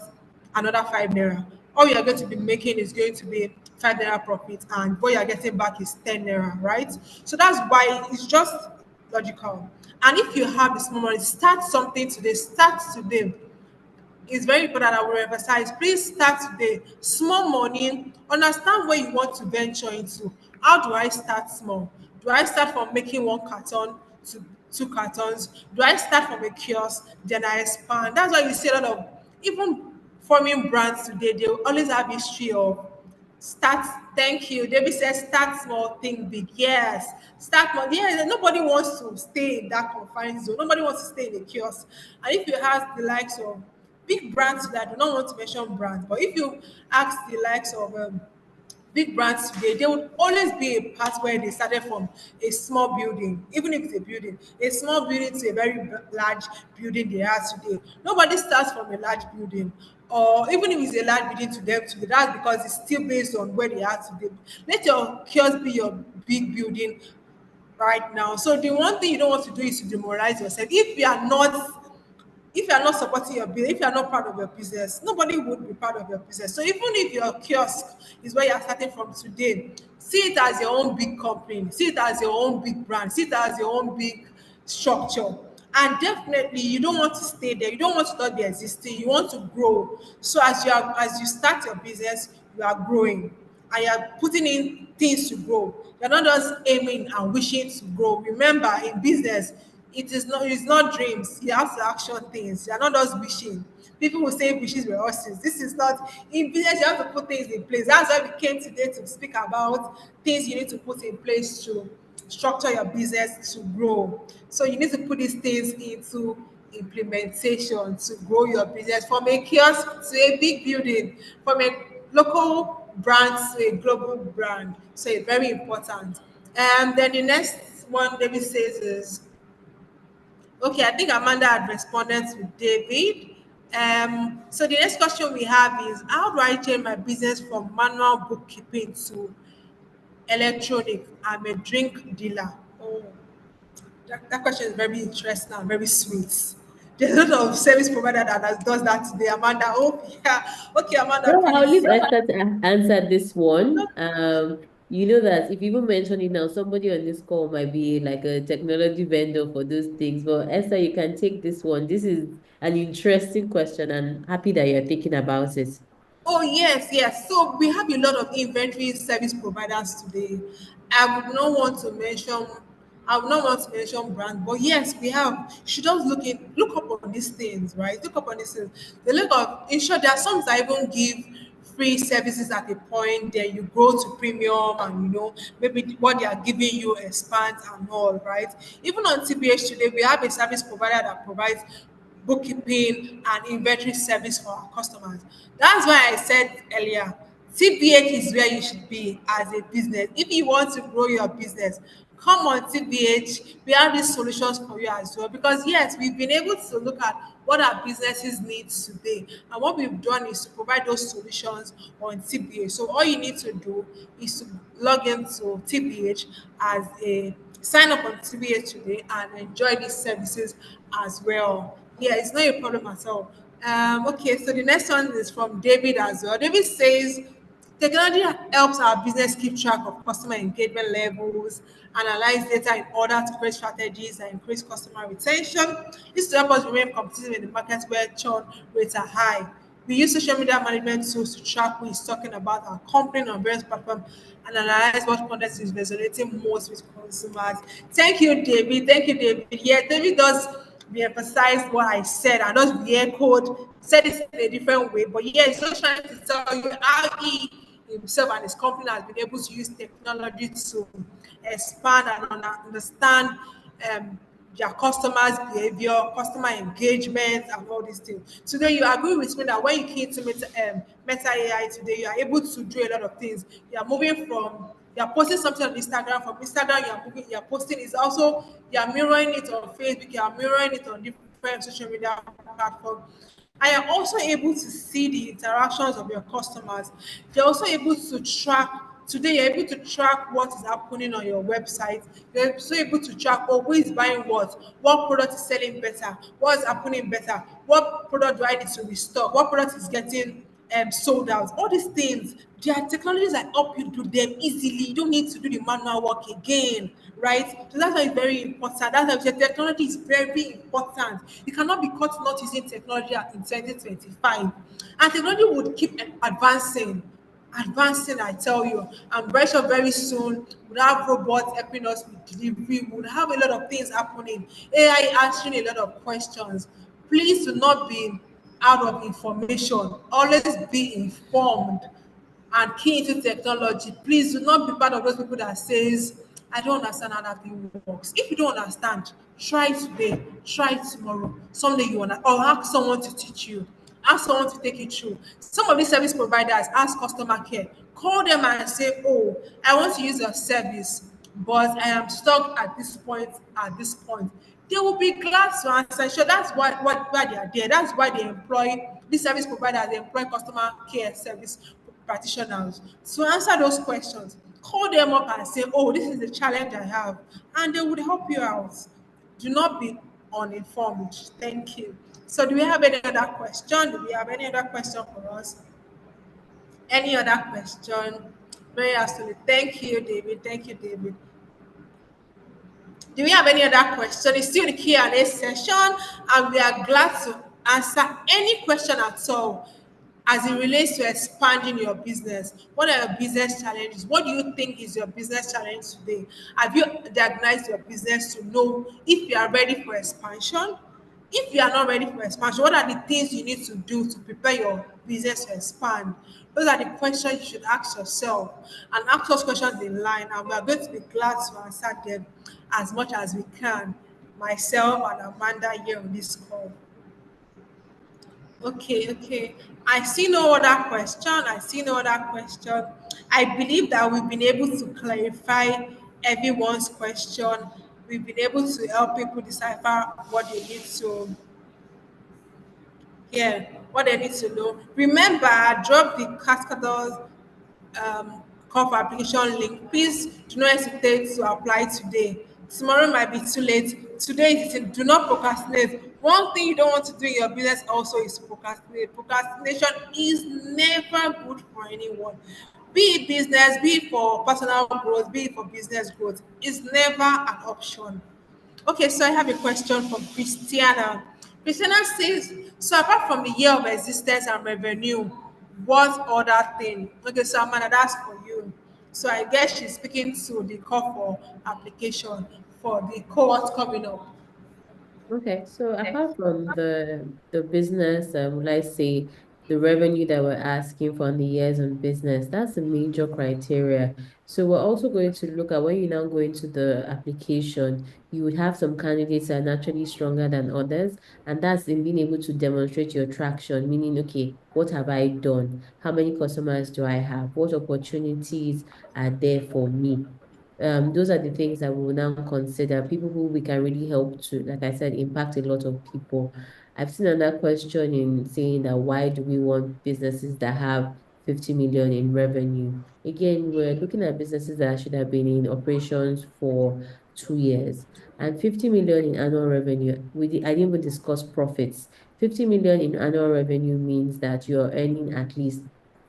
another 5 naira. All you're going to be making is going to be 5 naira profit, and what you're getting back is 10 naira, right? So that's why it's just logical. And if you have the small money, start something today. Start today. It's very important. I will emphasize. Please start today. Small money. Understand where you want to venture into. How do I start small? Do I start from making one carton to 2 cartons? Do I start from a kiosk? Then I expand. That's why you see a lot of even forming brands today. They will always have history of start. Thank you. David says start small, think big. Yes. Start small. Yeah, nobody wants to stay in that confined zone. Nobody wants to stay in the kiosk. And if you have the likes of big brands that I do not want to mention brands, but if you ask the likes of big brands today, there would always be a part where they started from a small building, even if it's a building, a small building to a very large building they are today. Nobody starts from a large building, or even if it's a large building to them today, that's because it's still based on where they are today. Let your kiosk be your big building right now. So the one thing you don't want to do is to demoralize yourself. If you are not supporting your business, if you are not proud of your business, nobody would be proud of your business. So even if your kiosk is where you're starting from today, see it as your own big company, see it as your own big brand, see it as your own big structure. And definitely you don't want to stay there, you don't want to not be existing, you want to grow. So as you start your business, you are growing, and you're putting in things to grow. You're not just aiming and wishing to grow. Remember, in business, it's not dreams. You have to action things. You're not just wishing. People will say wishes were horses. This is not in business. You have to put things in place. That's why we came today to speak about things you need to put in place to structure your business to grow. So you need to put these things into implementation to grow your business from a kiosk to a big building, from a local brand to a global brand. So it's very important. And then the next one David says is, okay, I think Amanda had responded to David. So the next question we have is, how do I change my business from manual bookkeeping to electronic? I'm a drink dealer. Oh, that question is very interesting and very sweet. There's a lot of service provider does that today. Amanda, oh yeah. Okay, Amanda, Well, I'll please. leave Esther to answer this one. You know that if you even mention it now, somebody on this call might be like a technology vendor for those things. But Esther, you can take this one. This is an interesting question, and happy that you're thinking about it. Oh, yes, yes. So we have a lot of inventory service providers today. I would not want to mention I would not want to mention brand, but yes, we have. You should just look up on these things, right? Look up on these things. The look of in short, there are some that even give free services at a point, then you go to premium and maybe what they are giving you expands and all, right? Even on TBH today, we have a service provider that provides bookkeeping and inventory service for our customers. That's why I said earlier, TBH is where you should be as a business. If you want to grow your business, come on TBH. We have these solutions for you as well. Because yes, we've been able to look at what our businesses need today. And what we've done is to provide those solutions on TBH. So all you need to do is to log into TBH as a sign up on TBH today and enjoy these services as well. Yeah, it's not a problem at all. Okay, so the next one is from David as well. David says, technology helps our business keep track of customer engagement levels, analyze data in order to create strategies and increase customer retention. This to help us remain competitive in the markets where churn rates are high. We use social media management tools to track who is talking about our company on various platforms and analyze what content is resonating most with consumers. Thank you, David. Thank you, David. Yeah, David does re-emphasize what I said and just re-echoed, said it in a different way. But yeah, he's just trying to tell you how he himself and his company has been able to use technology to expand and understand um, their customers' behavior, customer engagement, and all these things. Today, you agree with me that when you key into Meta AI today, you are able to do a lot of things. You are moving from you are posting something on Instagram. From Instagram, you are posting. It's also you are mirroring it on Facebook. You are mirroring it on different social media platforms. I am also able to see the interactions of your customers. You're also able to track today, you're able to track what is happening on your website. You're also able to track who is buying what product is selling better, what is happening better, what product do I need to restock, what product is getting sold out. All these things, there are technologies that help you do them easily. You don't need to do the manual work again, right? So that's why it's very important. That's why the technology is very important. You cannot be caught not using technology in 2025. And technology would keep advancing. Advancing, I tell you. I'm very sure very soon we'll have robots helping us with delivery. We'll have a lot of things happening. AI answering a lot of questions. Please do not be out of information. Always be informed and key into technology. Please do not be part of those people that says, I don't understand how that thing works. If you don't understand, try today, try tomorrow. Someday you wanna or ask someone to teach you. Ask someone to take you through. Some of these service providers ask customer care. Call them and say, oh, I want to use your service, but I am stuck at this point, at this point. They will be glad to answer. Sure, that's why they are there. That's why they employ these service providers, they employ customer care service practitioners to answer those questions. Call them up and say, oh, this is the challenge I have, and they would help you out. Do not be uninformed. Thank you. So, do we have any other question? Do we have any other question for us? Any other question? Very absolutely. Thank you, David. Thank you, David. Do we have any other question? It's still the Q&A session, and we are glad to answer any question at all as it relates to expanding your business. What are your business challenges? What do you think is your business challenge today? Have you diagnosed your business to know if you are ready for expansion? If you are not ready for expansion, what are the things you need to do to prepare your business to expand? Those are the questions you should ask yourself and ask those questions in line. And we are going to be glad to answer them as much as we can. Myself and Amanda here on this call. Okay, okay. I see no other question. I see no other question. I believe that we've been able to clarify everyone's question. We've been able to help people decipher what they need to hear, what they need to know. Remember, I dropped the Cascaders call for application link. Please do not hesitate to apply today. Tomorrow might be too late. Today is do not procrastinate. One thing you don't want to do in your business also is procrastinate. Procrastination is never good for anyone. be it business, be it for personal growth, be it for business growth, is never an option. Okay, so I have a question from Christiana. Christiana says, so apart from the year of existence and revenue, what other thing? Okay, so Amanda, that's for you. So I guess she's speaking to the call for application for the cohort coming up. Okay, so apart from the business, let's say the revenue that we're asking for in the years on business, that's a major criteria. So we're also going to look at when you now go into the application, you would have some candidates that are naturally stronger than others, and that's in being able to demonstrate your traction, meaning, okay, what have I done? How many customers do I have? What opportunities are there for me? Those are the things that we will now consider. People who we can really help to, like I said, impact a lot of people. I've seen another question in saying that why do we want businesses that have 50 million in revenue? Again, we're looking at businesses that should have been in operations for 2 years. And 50 million in annual revenue, I didn't even discuss profits. 50 million in annual revenue means that you're earning at least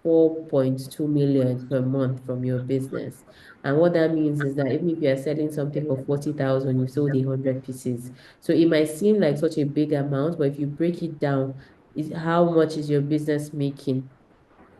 4.2 million per month from your business. And what that means is that even if you are selling something for 40,000, you sold 100 pieces. So it might seem like such a big amount, but if you break it down, is how much is your business making?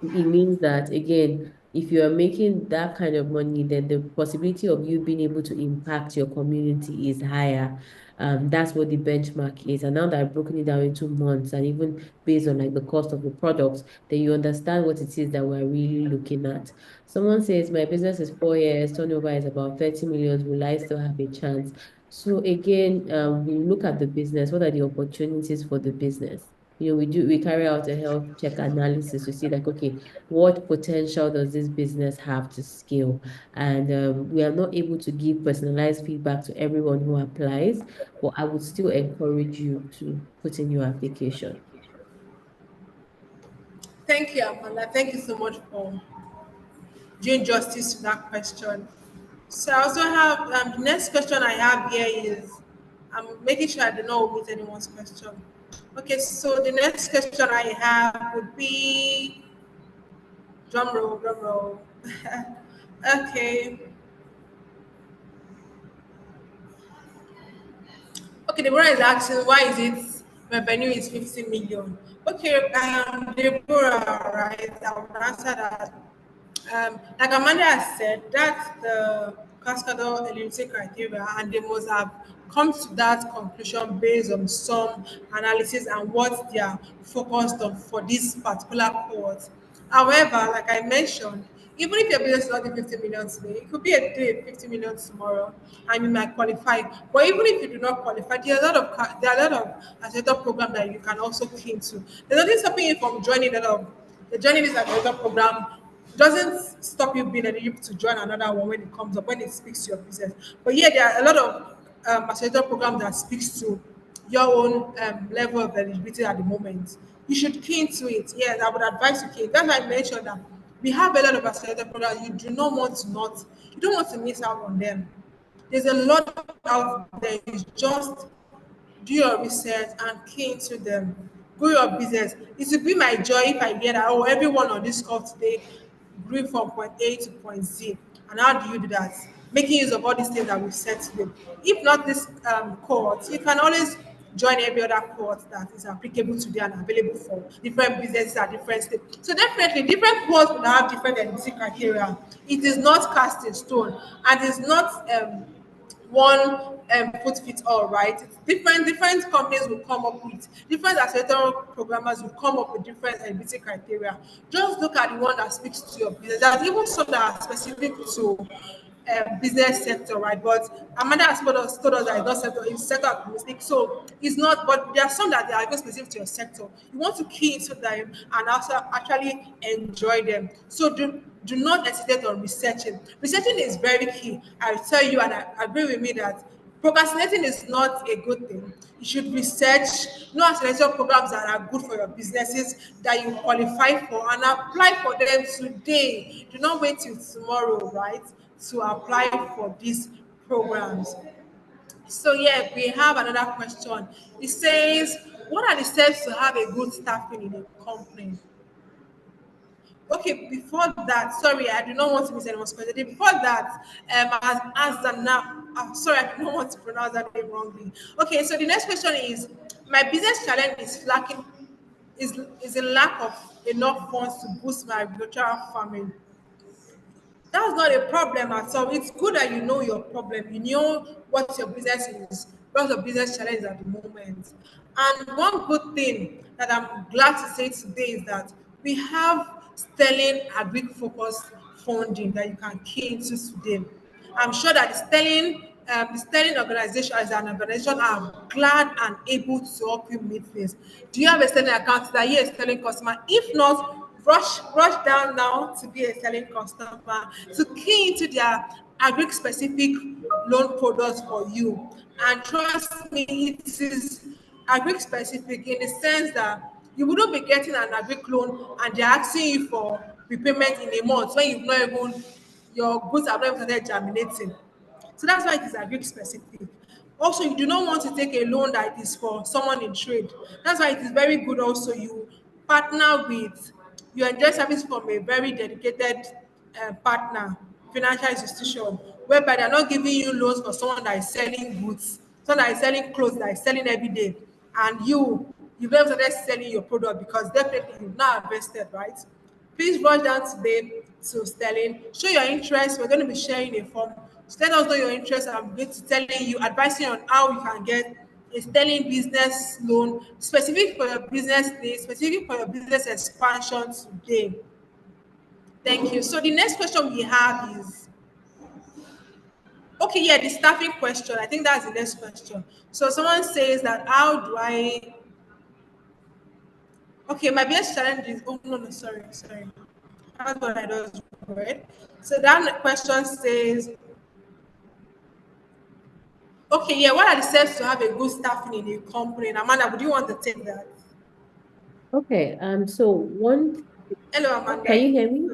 It means that, again, if you are making that kind of money, then the possibility of you being able to impact your community is higher. That's what the benchmark is. And now that I've broken it down into months and even based on like the cost of the products, then you understand what it is that we're really looking at. Someone says, my business is 4 years, turnover is about 30 million. Will I still have a chance? So again, we look at the business. What are the opportunities for the business? We carry out a health check analysis to see like, okay, what potential does this business have to scale? And we are not able to give personalized feedback to everyone who applies, but I would still encourage you to put in your application. Thank you, Amanda. Thank you so much for doing justice to that question. So I also have the next question I have here is I'm making sure I do not omit anyone's question. Okay, so the next question I have would be drum roll, drum roll. Okay. Okay, Deborah is asking why is it revenue is 50 million? Okay, Deborah, right? I will answer that. Like Amanda has said, that's the Cascador eligibility criteria, and they must have come to that conclusion based on some analysis and what they are focused on for this particular cohort. However, like I mentioned, even if your business is not doing 50 million today, it could be a day 50 million tomorrow, and you might qualify. But even if you do not qualify, there are a lot of accelerator programs that you can also key into. There's nothing stopping you from joining a lot of the joining this accelerator program doesn't stop you being eligible to join another one when it comes up, when it speaks to your business. But yeah, there are a lot of accelerator programs that speaks to your own level of eligibility at the moment. You should key into it. Yes, I would advise you key. That's why I mentioned that we have a lot of accelerator programs. You don't want to miss out on them. There's a lot out there. It's just do your research and key into them. Grow your business. It will be my joy if I hear that, oh, everyone on this call today grew from point A to point Z. And how do you do that? Making use of all these things that we've said today. If not this cohort, you can always join every other cohort that is applicable today and available for different businesses at different stages. So definitely different cohorts will have different eligibility criteria. It is not cast in stone and it's not one foot fits all, right? It's different companies will come up with different accelerator programmers will come up with different eligibility criteria. Just look at the one that speaks to your business. There's even some that are specific to business sector, right? But Amanda has told us that it's not sector, it's sector agnostic. So it's not, but there are some that they are even specific to your sector. You want to key into them and also actually enjoy them. So do not hesitate on researching. Researching is very key. I tell you, and I agree with me that procrastinating is not a good thing. You should research, no acceleration programs that are good for your businesses that you qualify for and apply for them today. Do not wait till tomorrow, right, to apply for these programs. So yeah, we have another question. It says, what are the steps to have a good staffing in a company? Okay, before that, sorry, I do not want to miss anyone's question. Before that, as now, sorry, I do not want to pronounce that name wrongly. Okay, so the next question is, my business challenge is lacking, is a lack of enough funds to boost my agricultural farming. That's not a problem at all. It's good that you know your problem. You know what your business is, what your business challenge is at the moment. And one good thing that I'm glad to say today is that we have Sterling Agri Focus funding that you can key into today. I'm sure that the Sterling organization as an organization are glad and able to help you meet this. Do you have a Sterling account that you're a Sterling customer? If not, rush down now to be a Sterling customer to key into their agri specific loan products for you. And trust me, it is agri specific in the sense that you wouldn't be getting an agri loan and they're asking you for repayment in a month when you've not even, your goods have not even started germinating. So that's why it is agri specific. Also, you do not want to take a loan that is for someone in trade. That's why it is very good also you partner with, you enjoy service from a very dedicated partner, financial institution, whereby they're not giving you loans for someone that is selling goods, someone that is selling clothes, that is selling every day, and you've never started selling your product because definitely you've not invested, right? Please rush down today to Sterling. Show your interest. We're going to be sharing a form. So let us know your interest. I'm going to telling you, advising on how you can get a Sterling business loan specific for your business needs, specific for your business expansion today. Thank you. So the next question we have is, okay, yeah, the staffing question. I think that's the next question. So someone says that how do I, okay, my biggest challenge is, oh no, no, sorry. That's what I just read. So that question says, okay, yeah, what are the steps to have a good staffing in a company? And Amanda, would you want to take that? Okay, so Hello, can Amanda. you hear me?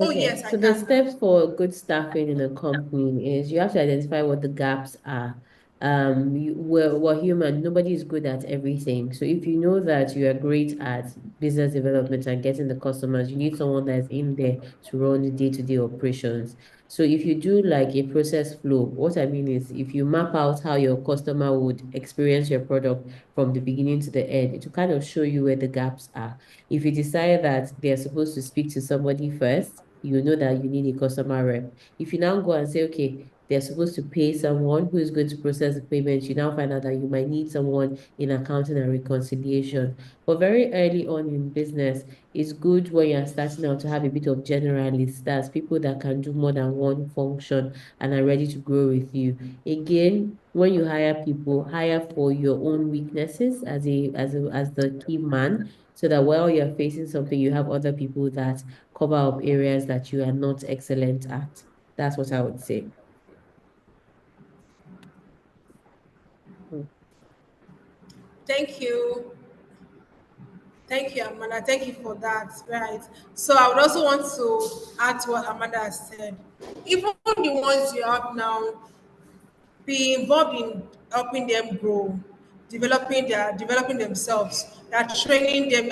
Oh, Okay, yes, I so the can. steps for good staffing in a company is you have to identify what the gaps are. We're human, nobody is good at everything. So if you know that you are great at business development and getting the customers, you need someone that's in there to run the day-to-day operations. So if you do like a process flow, what I mean is if you map out how your customer would experience your product from the beginning to the end, it will kind of show you where the gaps are. If you decide that they're supposed to speak to somebody first, you know that you need a customer rep. If you now go and say, okay, they're supposed to pay someone who is going to process the payment, you now find out that you might need someone in accounting and reconciliation. But very early on in business, it's good when you're starting out to have a bit of generalists, that's people that can do more than one function and are ready to grow with you. Again, when you hire people, hire for your own weaknesses as the key man, so that while you're facing something, you have other people that cover up areas that you are not excellent at. That's what I would say. Mm. Thank you. Thank you, Amanda. Thank you for that. Right. So I would also want to add to what Amanda has said. Even the ones you have now, be involved in helping them grow, developing themselves. That training them,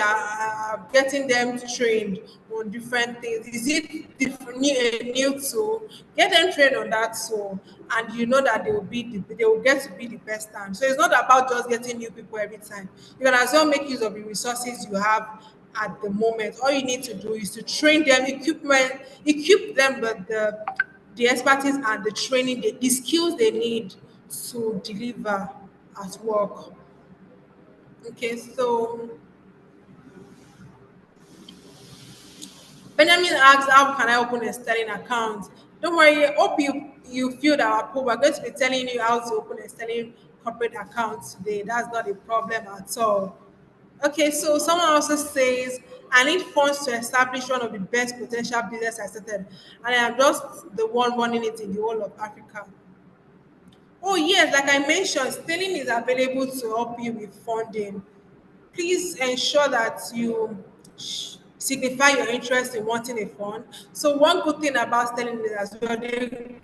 getting them trained on different things. Is it different, new tool? Get them trained on that tool, and you know that they will get to be the best time. So it's not about just getting new people every time. You can as well make use of the resources you have at the moment. All you need to do is to train them, equip them with the expertise and the training, the skills they need to deliver at work. Okay, so Benjamin asks, how can I open a Sterling account? Don't worry, hope you filled our poll. We're going to be telling you how to open a Sterling corporate account today. That's not a problem at all. Okay, so someone also says, I need funds to establish one of the best potential business I started, and I am just the one running it in the whole of Africa. Oh, yes, like I mentioned, Sterling is available to help you with funding. Please ensure that you signify your interest in wanting a fund. So one good thing about Sterling is as well, they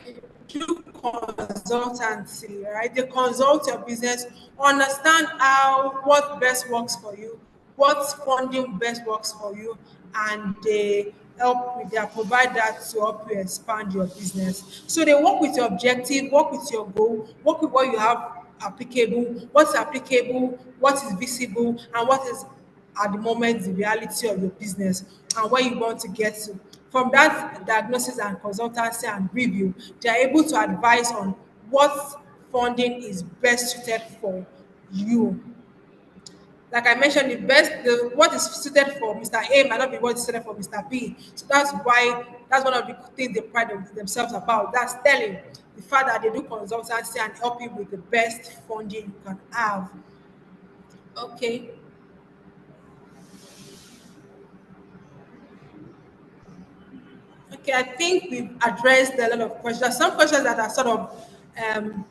do consultancy, right? They consult your business, understand how what best works for you, what funding best works for you, and they provide that to help you expand your business. So they work with your objective, work with your goal, work with what you have applicable, what's applicable, what is visible, and what is at the moment the reality of your business and where you want to get to. From that diagnosis and consultancy and review, they are able to advise on what funding is best suited for you. Like I mentioned, what is suited for Mr. A might not be what is suited for Mr. B. So that's one of the things they pride themselves about. That's telling the fact that they do consultancy and help you with the best funding you can have. Okay. Okay, I think we've addressed a lot of questions. There are some questions that are um,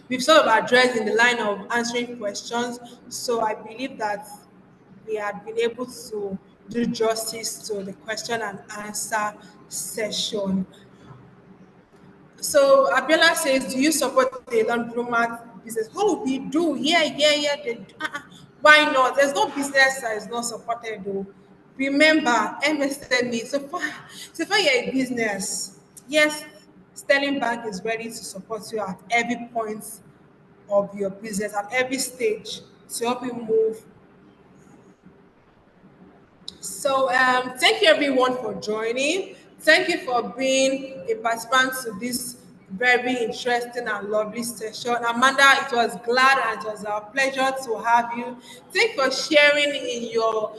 we've sort of addressed in the line of answering questions. So I believe that we had been able to do justice to the question and answer session. So Abiola says, "Do you support the laundromat business?" Oh, we do. Yeah, yeah, yeah. Why not? There's no business that is not supported, though. Remember, MSME. So far you're a business. Yes, Sterling Bank is ready to support you at every point of your business, at every stage, to help you move. So, thank you everyone for joining. Thank you for being a participant to this very interesting and lovely session. Amanda, it was glad and it was our pleasure to have you. Thank you for sharing in your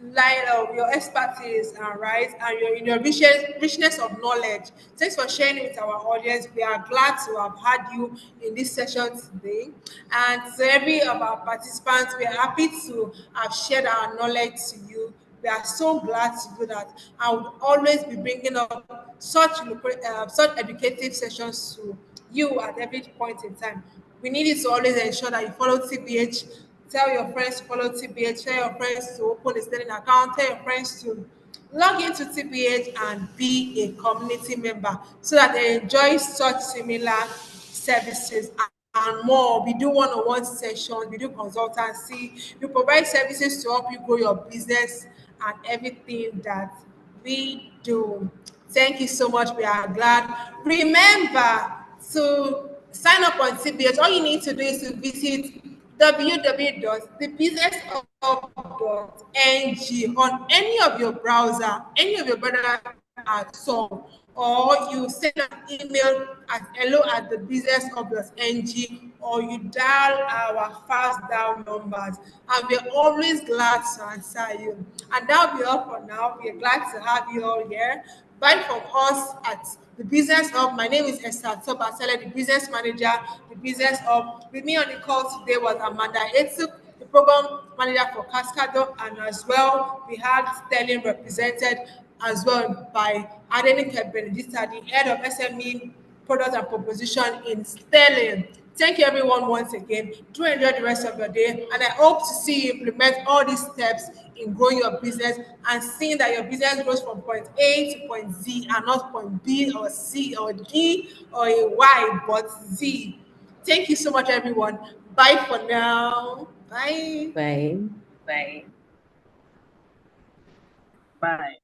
line of your expertise and right and your in your richness of knowledge. Thanks for sharing it with our audience. We are glad to have had you in this session today. And to every of our participants, we are happy to have shared our knowledge to you. We are so glad to do that. I would always be bringing up such educative sessions to you at every point in time. We need you to always ensure that you follow TBH. Tell your friends to follow TBH. Tell your friends to open a student account. Tell your friends to log into TBH and be a community member so that they enjoy such similar services and more. We do one-on-one sessions, we do consultancy, we provide services to help you grow your business and everything that we do. Thank you so much. We are glad. Remember to sign up on CBH. All you need to do is to visit www.thebusinesshub.ng on any of your browser, any of your brother at all, or you send an email at hello@thebusinesshub.ng, or you dial our fast dial numbers, and we're always glad to answer you. And that'll be all for now. We're glad to have you all here. Bye from us at the Business Hub. My name is Esther Tobasele, the business manager, the Business Hub. With me on the call today was Amanda Etuk, the program manager for Cascado, and as well we had Sterling represented as well by Adenike Benedicta, the head of SME product and proposition in Sterling. Thank you everyone once again. Do enjoy the rest of your day, and I hope to see you implement all these steps in growing your business and seeing that your business grows from point A to point Z and not point B or C or D or a Y, but Z. Thank you so much, everyone. Bye for now. Bye. Bye. Bye. Bye.